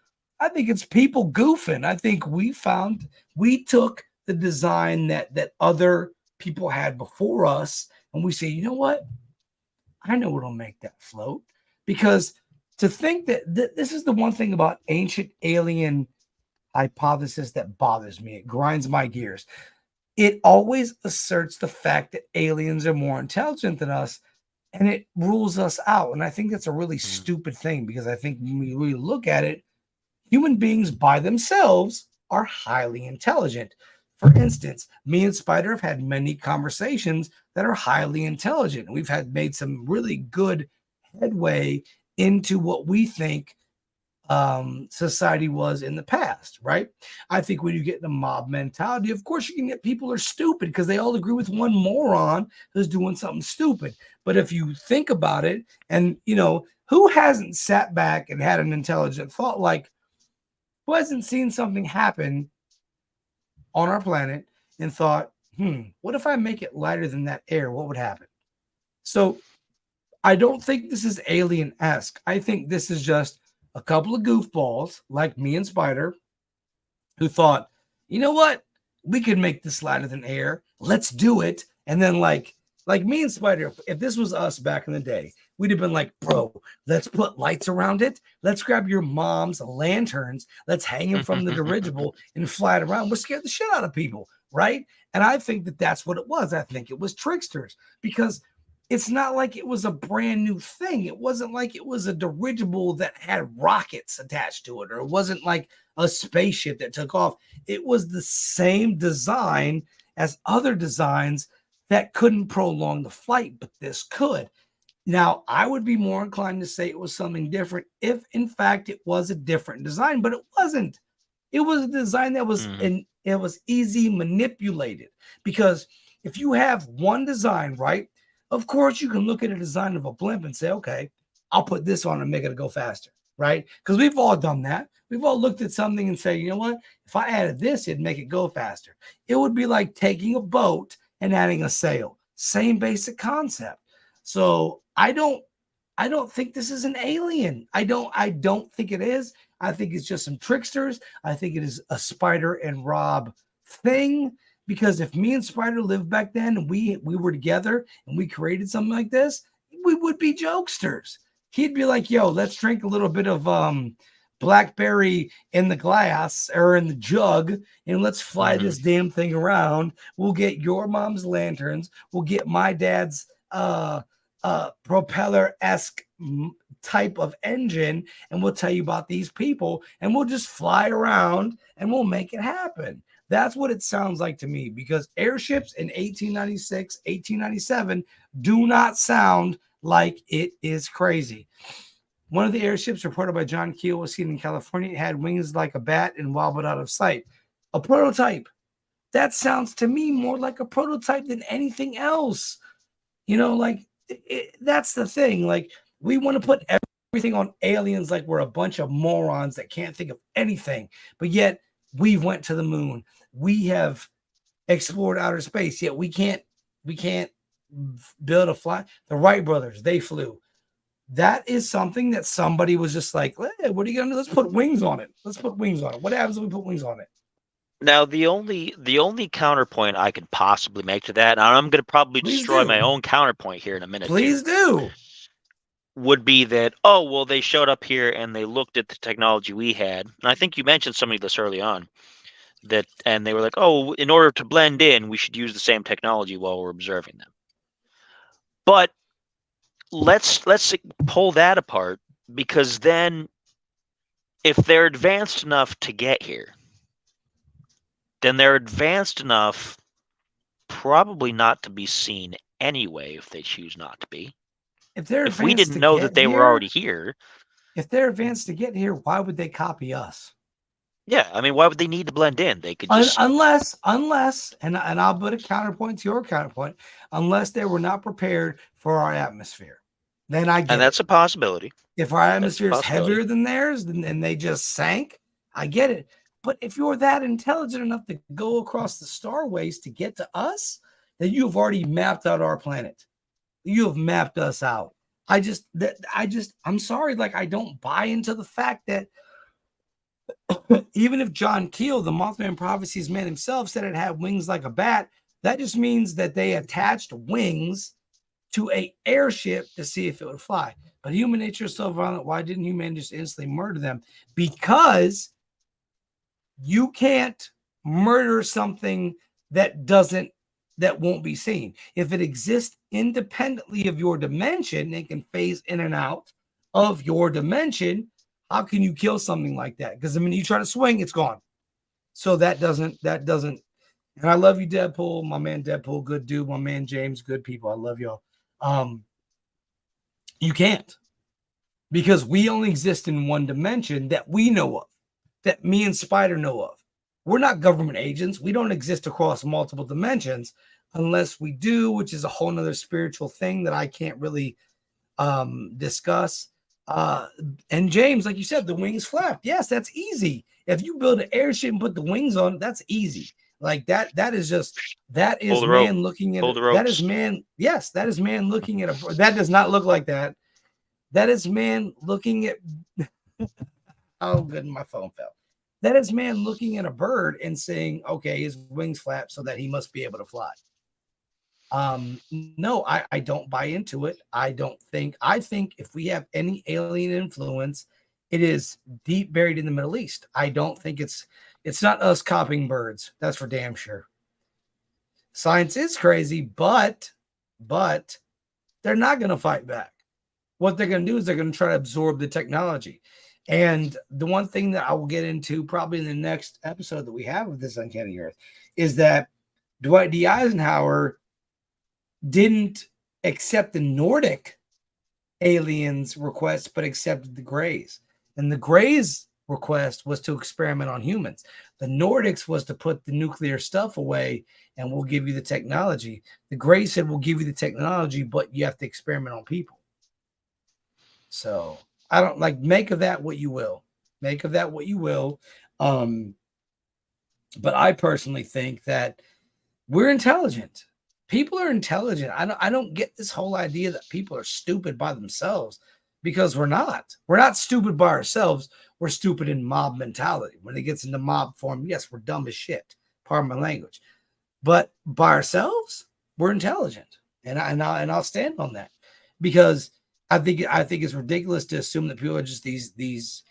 I think it's people goofing. I think we took the design that other people had before us, and we say, you know what? I know what'll make that float. Because to think that this is the one thing about ancient alien hypothesis that bothers me. It grinds my gears. It always asserts the fact that aliens are more intelligent than us, and it rules us out. And I think that's a really stupid thing, because I think when we really look at it, human beings by themselves are highly intelligent. For instance, me and Spider have had many conversations that are highly intelligent. We've made some really good headway into what we think society was in the past, right? I think when you get the mob mentality, of course you can get people are stupid because they all agree with one moron who's doing something stupid. But if you think about it, and who hasn't sat back and had an intelligent thought, like who hasn't seen something happen on our planet and thought, what if I make it lighter than that air? What would happen? So I don't think this is alien-esque. I think this is just a couple of goofballs like me and Spider who thought, you know what? We could make this lighter than air. Let's do it. And then like me and Spider, if this was us back in the day, we'd have been like, bro, let's put lights around it. Let's grab your mom's lanterns. Let's hang them from the dirigible and fly it around. We'll scare the shit out of people, right? And I think that that's what it was. I think it was tricksters, because it's not like it was a brand new thing. It wasn't like it was a dirigible that had rockets attached to it, or it wasn't like a spaceship that took off. It was the same design as other designs that couldn't prolong the flight, but this could. Now, I would be more inclined to say it was something different if, in fact, it was a different design, but it wasn't. It was a design that was it was easy manipulated, because if you have one design, right? Of course, you can look at a design of a blimp and say, okay, I'll put this on and make it go faster, right? Because we've all done that. We've all looked at something and say, you know what? If I added this, it'd make it go faster. It would be like taking a boat and adding a sail. Same basic concept. So I don't think this is an alien. I don't think it is. I think it's just some tricksters. I think it is a Spider and Rob thing. Because if me and Spider lived back then and we were together and we created something like this, we would be jokesters. He'd be like, yo, let's drink a little bit of blackberry in the glass or in the jug, and let's fly this damn thing around. We'll get your mom's lanterns. We'll get my dad's propeller-esque type of engine, and we'll tell you about these people, and we'll just fly around and we'll make it happen. That's what it sounds like to me, because airships in 1896, 1897 do not sound like it is crazy. One of the airships reported by John Keel was seen in California. It had wings like a bat and wobbled out of sight. A prototype. That sounds to me more like a prototype than anything else. That's the thing. Like, we want to put everything on aliens like we're a bunch of morons that can't think of anything. But yet, we went to the moon. We have explored outer space. Yet we can't build a fly. The Wright brothers, they flew. That is something that somebody was just like, hey, what are you gonna do? Let's put wings on it. Let's put wings on it. What happens if we put wings on it? Now, the only counterpoint I could possibly make to that, and I'm going to probably destroy my own counterpoint here in a minute. Please do. Would be that, oh, well, they showed up here and they looked at the technology we had. And I think you mentioned somebody this early on, and they were like, oh, in order to blend in, we should use the same technology while we're observing them. But let's pull that apart, because then if they're advanced enough to get here, then they're advanced enough probably not to be seen anyway if they choose not to be. If we didn't know that they were already here. If they're advanced to get here, why would they copy us? Yeah, I mean, why would they need to blend in? They could just unless, and I'll put a counterpoint to your counterpoint, unless they were not prepared for our atmosphere. Then I get it. And that's a possibility. If our atmosphere is heavier than theirs, and they just sank, I get it. But if you're that intelligent enough to go across the starways to get to us, then you have already mapped out our planet. You have mapped us out. I'm sorry. Like, I don't buy into the fact that even if John Keel, the Mothman Prophecies man himself, said it had wings like a bat, that just means that they attached wings to a airship to see if it would fly. But human nature is so violent. Why didn't humanity just instantly murder them? Because you can't murder something that won't be seen. If it exists independently of your dimension, it can phase in and out of your dimension. How can you kill something like that? Because the minute you try to swing, it's gone. So that doesn't. And I love you, Deadpool, my man Deadpool, good dude, my man James, good people. I love y'all. You can't, because we only exist in one dimension that we know of, that me and Spider know of. We're not government agents. We don't exist across multiple dimensions unless we do, which is a whole nother spiritual thing that I can't really discuss. And James, like you said, the wings flap. Yes, that's easy. If you build an airship and put the wings on, that's easy. Like that is man looking at that is man. Yes, that is man looking at a. That does not look like that. That is man looking at. Oh, good, my phone fell. That is man looking at a bird and saying, "Okay, his wings flap, so that he must be able to fly." No, I don't buy into it. I think if we have any alien influence, it is deep buried in the Middle East. I don't think it's not us copying birds. That's for damn sure. Science is crazy, but they're not going to fight back. What they're going to do is they're going to try to absorb the technology. And the one thing that I will get into probably in the next episode that we have of this Uncanny Earth is that Dwight D. Eisenhower didn't accept the Nordic aliens' request, but accepted the Greys. And the Greys' request was to experiment on humans. The Nordics was to put the nuclear stuff away and we'll give you the technology. The Greys said, we'll give you the technology, but you have to experiment on people. So I don't make of that what you will. Make of that what you will. But I personally think that we're intelligent. People are intelligent. I don't get this whole idea that people are stupid by themselves, because we're not. We're not stupid by ourselves. We're stupid in mob mentality. When it gets into mob form, yes, we're dumb as shit. Pardon my language. But by ourselves, we're intelligent. And I'll stand on that, because I think it's ridiculous to assume that people are just these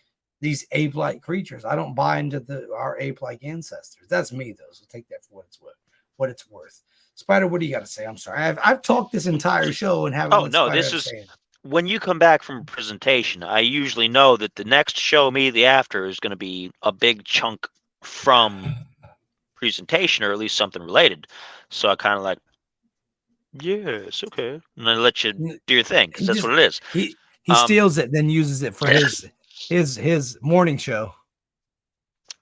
ape-like creatures. I don't buy into our ape-like ancestors. That's me, though. So take that for what it's worth. Spider, what do you got to say? I'm sorry. I've talked this entire show and haven't. Oh no, this is when you come back from a presentation. I usually know that the next show immediately after is going to be a big chunk from presentation, or at least something related. So I kind of like, yes, okay, and I let you do your thing, because that's what it is. He steals it, then uses it for his morning show.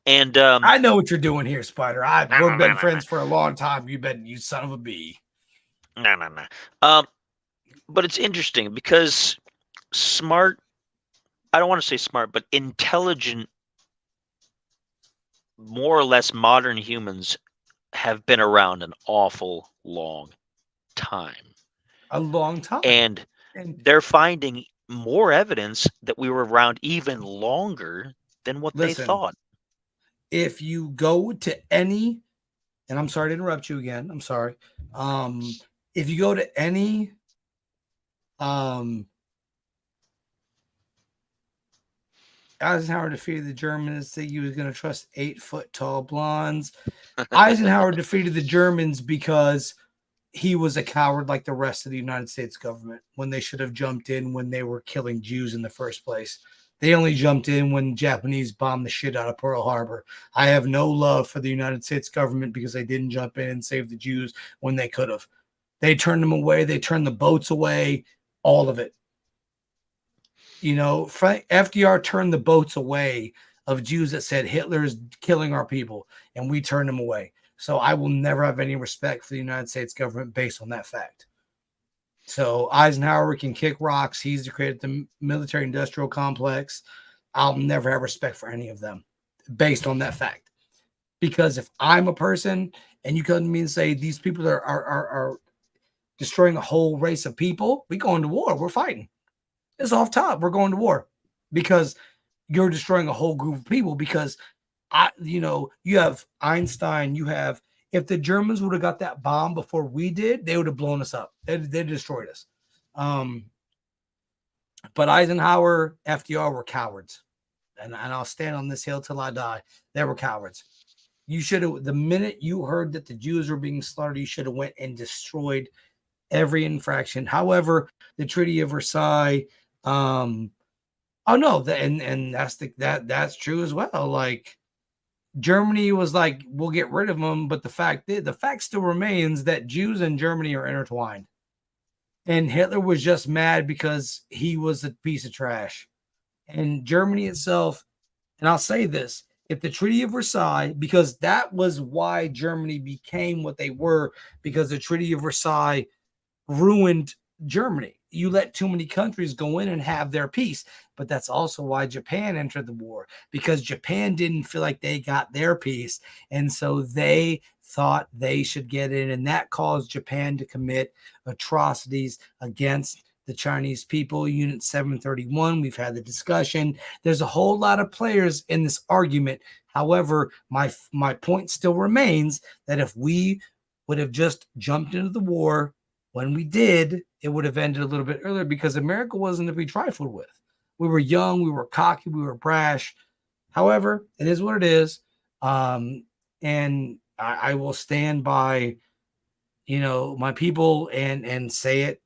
And I know what you're doing here, Spider. We've been friends for a long time. You son of a bee. No. But it's interesting because smart, I don't want to say smart, but intelligent, more or less modern humans have been around an awful long time. A long time. And they're finding more evidence that we were around even longer than what they thought. If you go to any, and I'm sorry to interrupt you again. I'm sorry. If you go to any Eisenhower defeated the Germans, think he was going to trust 8-foot-tall blondes. Eisenhower defeated the Germans because he was a coward like the rest of the United States government, when they should have jumped in when they were killing Jews in the first place. They only jumped in when Japanese bombed the shit out of Pearl Harbor. I have no love for the United States government because they didn't jump in and save the Jews when they could have. They turned them away. They turned the boats away, all of it. You know, FDR turned the boats away of Jews that said Hitler is killing our people, and we turned them away. So I will never have any respect for the United States government based on that fact. So Eisenhower can kick rocks. He's created the military-industrial complex. I'll never have respect for any of them based on that fact. Because if I'm a person and you come to me and say these people are destroying a whole race of people, we go into war. We're fighting. It's off top. We're going to war because you're destroying a whole group of people. Because you have Einstein, if the Germans would have got that bomb before we did, they would have blown us up. They destroyed us. But Eisenhower, FDR were cowards. And I'll stand on this hill till I die. They were cowards. You should have, the minute you heard that the Jews were being slaughtered, you should have went and destroyed every infraction. However, the Treaty of Versailles, and that's true as well. Like, Germany was like, we'll get rid of them, but the fact still remains that Jews and Germany are intertwined. And Hitler was just mad because he was a piece of trash. And Germany itself, and I'll say this, if the Treaty of Versailles, because that was why Germany became what they were, because the Treaty of Versailles ruined Germany. You let too many countries go in and have their peace. But that's also why Japan entered the war, because Japan didn't feel like they got their peace. And so they thought they should get in. And that caused Japan to commit atrocities against the Chinese people. Unit 731, we've had the discussion. There's a whole lot of players in this argument. However, my point still remains that if we would have just jumped into the war when we did, it would have ended a little bit earlier, because America wasn't to be trifled with. We were young, we were cocky, we were brash. However, it is what it is. And I will stand by, my people and say it,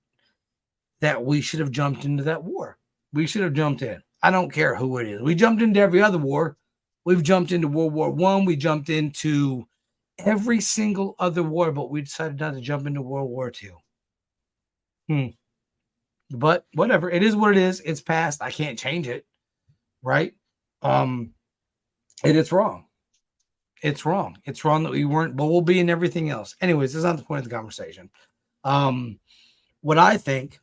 that we should have jumped into that war. We should have jumped in. I don't care who it is. We jumped into every other war. We've jumped into World War I. We jumped into every single other war, but we decided not to jump into World War II. But whatever. It is what it is. It's past. I can't change it. Right? And it's wrong. It's wrong. It's wrong that we weren't, but we'll be in everything else. Anyways, that's not the point of the conversation. What I think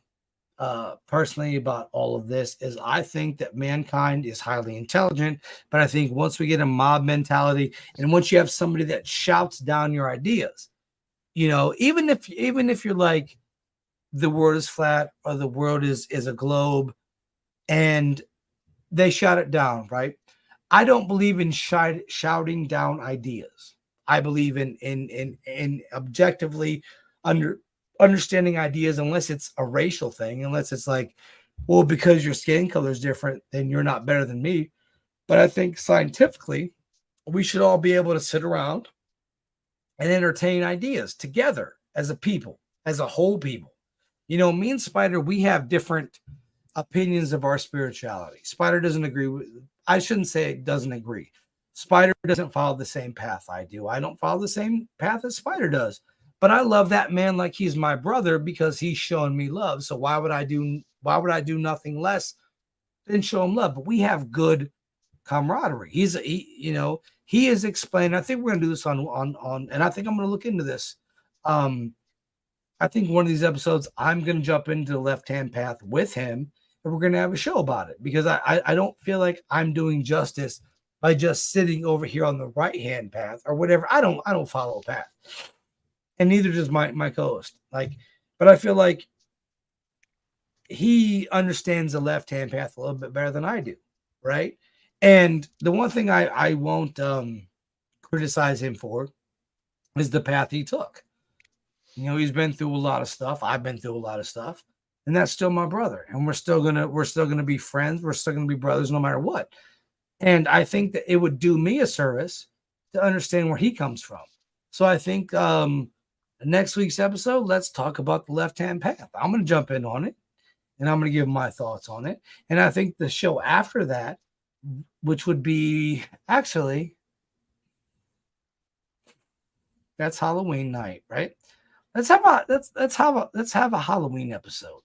personally about all of this is, I think that mankind is highly intelligent, but I think once we get a mob mentality, and once you have somebody that shouts down your ideas, even if you're like, the world is flat or the world is a globe, and they shout it down, right? I don't believe in shouting down ideas. I believe in objectively understanding ideas, unless it's a racial thing, unless it's like, well, because your skin color is different, then you're not better than me. But I think scientifically, we should all be able to sit around and entertain ideas together as a people, as a whole people. Me and Spider, we have different opinions of our spirituality. Spider doesn't agree with, I shouldn't say it doesn't agree. Spider doesn't follow the same path I do. I don't follow the same path as Spider does. But I love that man like he's my brother, because he's showing me love. So why would I do nothing less than show him love? But we have good camaraderie. He is explained. I think we're gonna do this on and I think I'm gonna look into this. I think one of these episodes, I'm going to jump into the left-hand path with him, and we're going to have a show about it, because I don't feel like I'm doing justice by just sitting over here on the right-hand path or whatever. I don't follow a path, and neither does my co-host. But I feel like he understands the left-hand path a little bit better than I do, right? And the one thing I won't criticize him for is the path he took. He's been through a lot of stuff. I've been through a lot of stuff, and that's still my brother. And we're still gonna be friends. We're still gonna be brothers no matter what. And I think that it would do me a service to understand where he comes from. So I think next week's episode, let's talk about the left-hand path. I'm gonna jump in on it, and I'm gonna give my thoughts on it. And I think the show after that, which would be actually, that's Halloween night, right? Let's have a Halloween episode.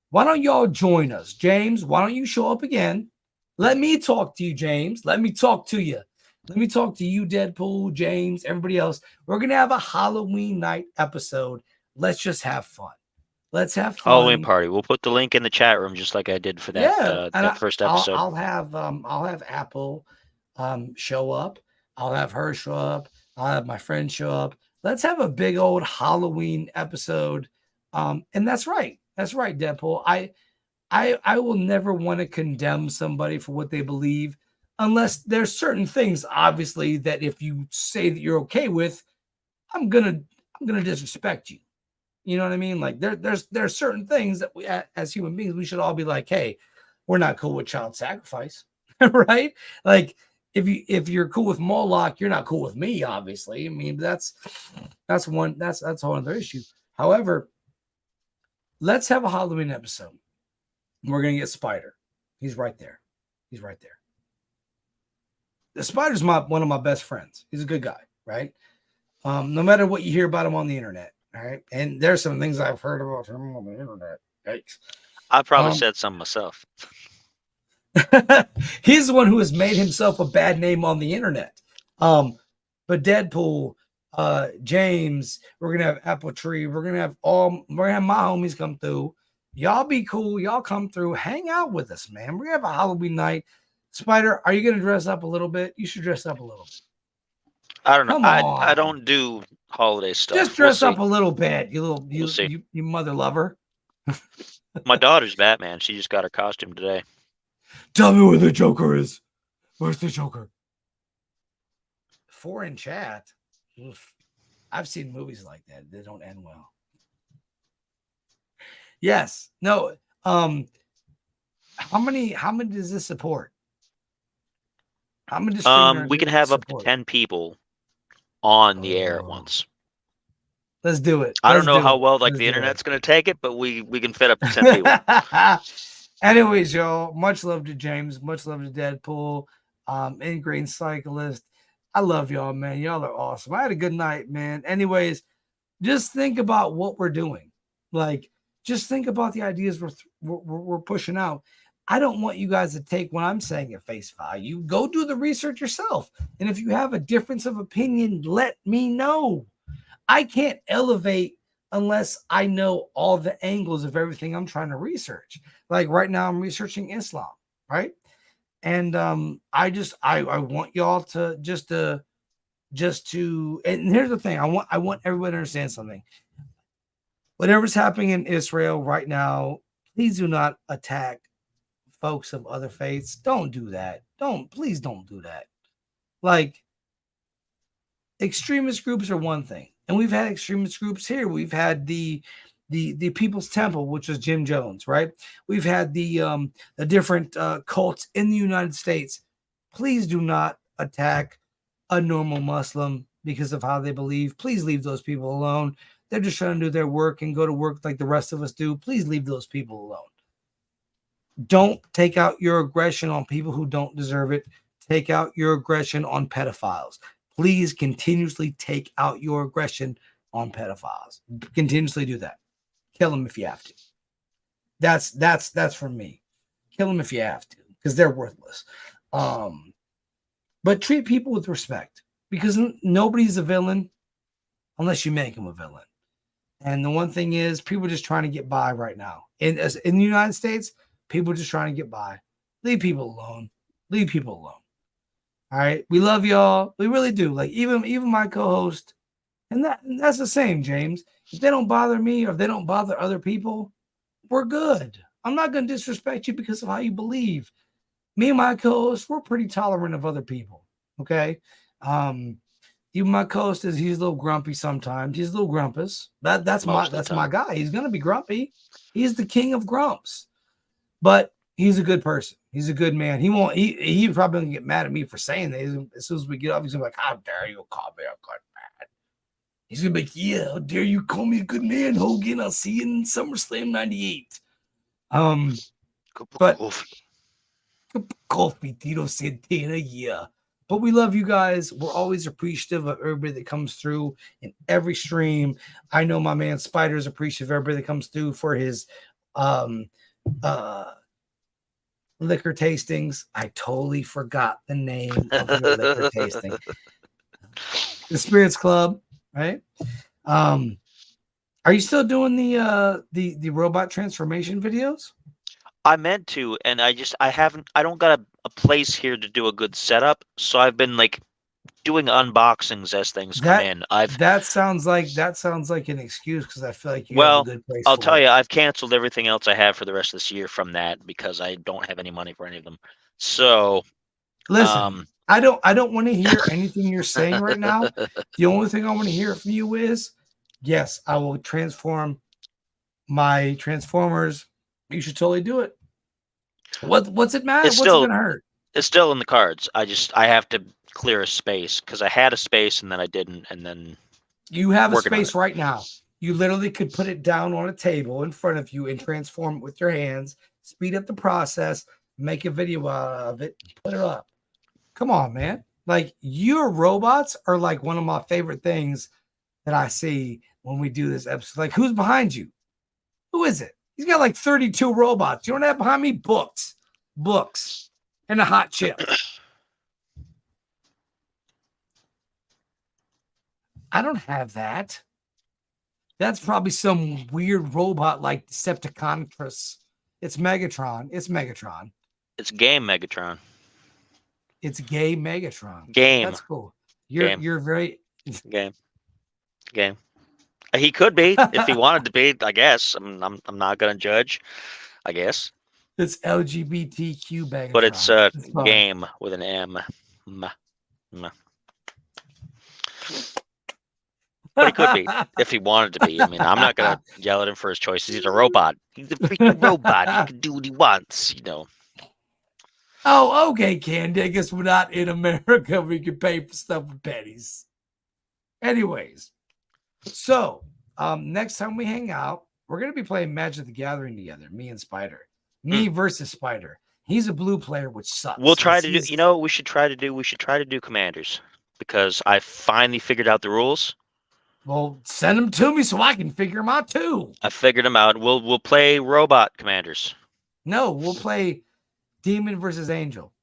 Why don't y'all join us? James, why don't you show up again? Let me talk to you, James. Let me talk to you. Let me talk to you, Deadpool, James, everybody else. We're going to have a Halloween night episode. Let's just have fun. Let's have fun. Halloween party. We'll put the link in the chat room, just like I did for that, that first episode. I'll have Apple show up. I'll have her show up. I'll have my friend show up. Let's have a big old Halloween episode. And that's right. That's right, Deadpool. I will never want to condemn somebody for what they believe unless there's certain things, obviously, that if you say that you're okay with, I'm gonna disrespect you. You know what I mean? Like there's certain things that we as human beings we should all be like, hey, we're not cool with child sacrifice, right? Like if you're cool with Moloch, you're not cool with me, obviously. I mean, that's a whole other issue. However, let's have a Halloween episode. We're gonna get Spider. He's right there. He's right there. The Spider's one of my best friends. He's a good guy, right? No matter what you hear about him on the internet, all right. And there's some things I've heard about him on the internet. Yikes. I probably said some myself. He's the one who has made himself a bad name on the internet. But Deadpool, James, we're gonna have Apple Tree, we're gonna have my homies come through. Y'all be cool, y'all come through, hang out with us, man. We're gonna have a Halloween night. Spider, are you gonna dress up a little bit? You should dress up a little bit. I don't know. I don't do holiday stuff. Just dress up a little bit, you mother lover. My daughter's Batman. She just got her costume today. Tell me where the Joker is. Where's the Joker? 4 in chat. Oof. I've seen movies like that. They don't end well. Yes. No. How many does this support? How many? We can have up to 10 people on the air at once. Let's do it. I don't know how well the internet's going to take it, but we can fit up to 10 people. Anyways, y'all, much love to James. Much love to Deadpool. Ingrain Cyclist. I love y'all, man. Y'all are awesome. I had a good night, man. Anyways, just think about what we're doing. Like, just think about the ideas we're pushing out. I don't want you guys to take what I'm saying at face value. Go do the research yourself. And if you have a difference of opinion, let me know. I can't elevate unless I know all the angles of everything I'm trying to research. Like right now, I'm researching Islam, right? And I want y'all to just to. And here's the thing: I want everybody to understand something. Whatever's happening in Israel right now, please do not attack folks of other faiths. Don't do that. Please don't do that. Like, extremist groups are one thing, and we've had extremist groups here. We've had the People's Temple, which was Jim Jones, right? We've had the different cults in the United States. Please do not attack a normal Muslim because of how they believe. Please leave those people alone. They're just trying to do their work and go to work like the rest of us do. Please leave those people alone. Don't take out your aggression on people who don't deserve it. Take out your aggression on pedophiles. Please continuously take out your aggression on pedophiles. Continuously do that. Kill them if you have to. That's from me. Kill them if you have to, because they're worthless. But treat people with respect, because nobody's a villain unless you make them a villain. And the one thing is, people are just trying to get by right now. In the United States, people are just trying to get by. Leave people alone. Leave people alone. All right. We love y'all. We really do. Like even my co-host, and that's the same, James. If they don't bother me or if they don't bother other people, we're good. I'm not going to disrespect you because of how you believe. Me and my co-host, we're pretty tolerant of other people. Okay. Even my co-host he's a little grumpy sometimes. He's a little grumpus. That's my guy. He's gonna be grumpy. He's the king of grumps. But he's a good person. He's a good man. He probably gonna get mad at me for saying that. As soon as we get up, he's gonna be like, "How dare you call me a good man?" He's gonna be like, "Yeah, how dare you call me a good man, Hogan? I'll see you in SummerSlam '98." But coffee, Tito Santana, yeah. But we love you guys. We're always appreciative of everybody that comes through in every stream. I know my man Spider is appreciative of everybody that comes through for his liquor tastings. I totally forgot the name of your liquor tasting. The Spirits Club, right? Are you still doing the robot transformation videos? I meant to, and I don't got a place here to do a good setup, so I've been like doing unboxings as things come in. That sounds like an excuse because I feel like you have a Well, good place. I'll for tell it. you, I've canceled everything else I have for the rest of this year from that because I don't have any money for any of them. So, Listen, I don't want to hear anything you're saying right now. The only thing I want to hear from you is, yes, I will transform my Transformers. You should totally do it. What's it matter? it's What's it still gonna hurt? it's still in the cards. I have to clear a space because I had a space and then I didn't, and then You have a working on space it. right now. You literally could put it down on a table in front of you and transform it with your hands, speed up the process, make a video out of it, put it up. Come on, man. Like your robots are like one of my favorite things that I see when we do this episode. Like, who's behind you? Who is it? He's got like 32 robots. You don't have behind me books, and a hot chip. I don't have that. That's probably some weird robot like Decepticon. It's Megatron. It's Megatron. It's game Megatron. It's gay Megatron. Game. That's cool. Game. You're very Game. He could be if he wanted to be. I guess I'm not gonna judge. I guess, it's LGBTQ Megatron. but it's game with an M. But he could be if he wanted to be. I mean, I'm not gonna yell at him for his choices. He's a robot. He's a freaking robot. He can do what he wants. Oh, okay, Candy. I guess we're not in America. We can pay for stuff with pennies. Anyways, so next time we hang out, we're gonna be playing Magic the Gathering together. Me and Spider. Me versus Spider. He's a blue player, which sucks. We'll try to do. You know what we should try to do? We should try to do Commanders because I finally figured out the rules. Well, send them to me so I can figure them out too. I figured them out. We'll play Robot Commanders. No, we'll play Demon versus Angel.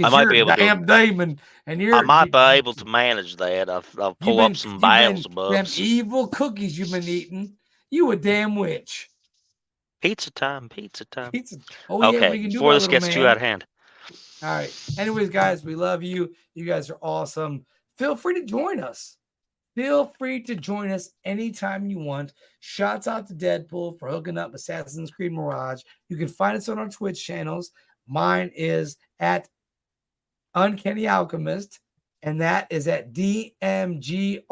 I might be able to demon, and I might be able to manage that. I'll pull up some vials above. Them evil cookies you've been eating. You a damn witch. Pizza time. Oh, okay, yeah, we can do before this gets too out of hand. All right. Anyways, guys, we love you. You guys are awesome. Feel free to join us. Feel free to join us anytime you want. Shouts out to Deadpool for hooking up Assassin's Creed Mirage. You can find us on our Twitch channels. Mine is at Uncanny Alchemist, and that is at DMGRGN.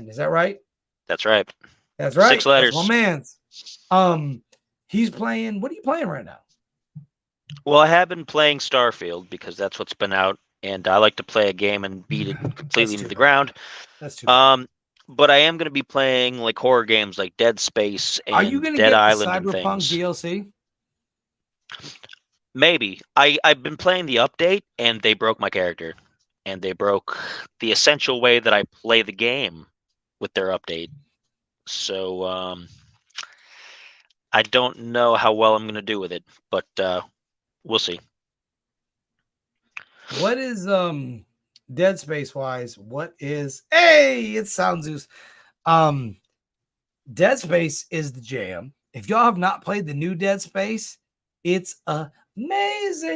Is that right? That's right. That's right. 6 letters. That's my man's. He's playing. What are you playing right now? Well, I have been playing Starfield because that's what's been out, and I like to play a game and beat it completely into the ground. That's too bad. But I am going to be playing like horror games like Dead Space and Are you going to Dead get Island the Cyberpunk and things. DLC? Maybe. I've been playing the update, and they broke my character, and they broke the essential way that I play the game with their update. So I don't know how well I'm going to do with it, but we'll see. What is Dead Space wise? What is it's Sound Zeus. Dead Space is the jam. If y'all have not played the new Dead Space, it's amazing.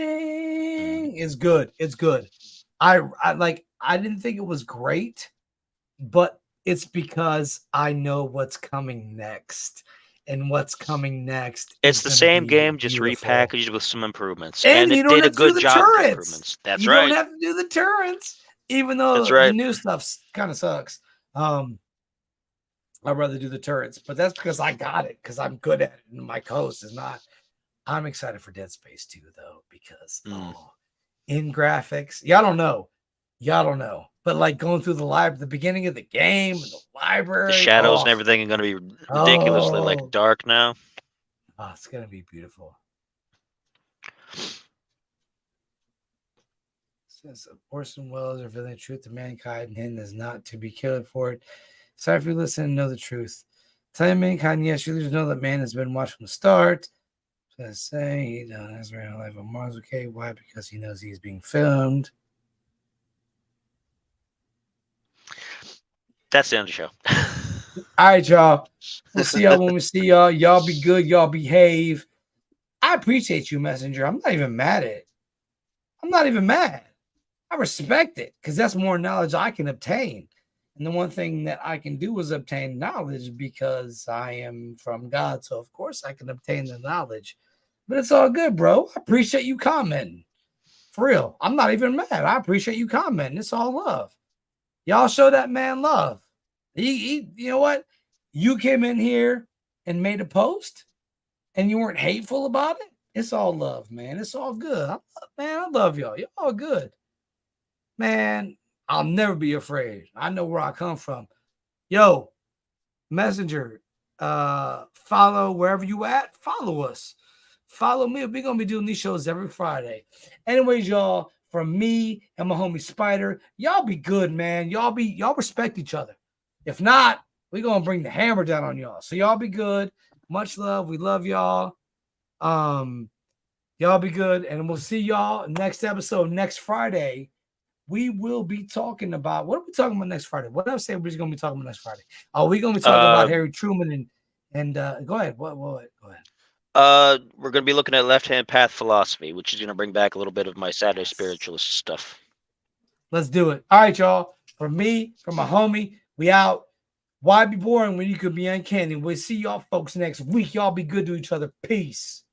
It's good. It's good. I didn't think it was great, but it's because I know what's coming next. And what's coming next? It's the same game, just beautiful. Repackaged with some improvements. And it did a good job with improvements. That's right. You don't have to do the turrets, even though the new stuff kind of sucks. I'd rather do the turrets, but that's because I got it, because I'm good at it, and my co-host is not. I'm excited for Dead Space 2, though, because in graphics, y'all don't know. But like going through the beginning of the game, and the library, the shadows and everything are going to be ridiculously like dark now. Oh, it's going to be beautiful. Since Orson Welles revealing the truth to mankind and is not to be killed for it. Sorry if you listen and know the truth. Tell mankind, yes, you know that man has been watched from the start. Saying he has real life on Mars. Okay, why? Because he knows he's being filmed. That's the end of the show. All right, y'all. We'll see y'all when we see y'all. Y'all be good. Y'all behave. I appreciate you, Messenger. I'm not even mad at it. I'm not even mad. I respect it because that's more knowledge I can obtain. And the one thing that I can do is obtain knowledge because I am from God. So, of course, I can obtain the knowledge. But it's all good, bro. I appreciate you commenting. For real. I'm not even mad. I appreciate you commenting. It's all love. Y'all show that man love. He you know what? You came in here and made a post and you weren't hateful about it. It's all love, man. It's all good. I love y'all. You're all good. Man, I'll never be afraid. I know where I come from. Yo, Messenger, follow wherever you at. Follow us. Follow me. We're going to be doing these shows every Friday. Anyways, y'all, from me and my homie Spider, y'all be good, man. Y'all respect each other. If not, we're going to bring the hammer down on y'all. So y'all be good. Much love. We love y'all. Y'all be good. And we'll see y'all next episode next Friday. We will be talking about, what are we talking about next Friday? What else say we're going to be talking about next Friday? Oh, we're going to be talking about Harry Truman and go ahead. What? Go ahead. We're going to be looking at left-hand path philosophy, which is going to bring back a little bit of my Saturday spiritualist stuff. Let's do it. All right, y'all. From me, from my homie, we out. Why be boring when you could be uncanny? We'll see y'all folks next week. Y'all be good to each other. Peace.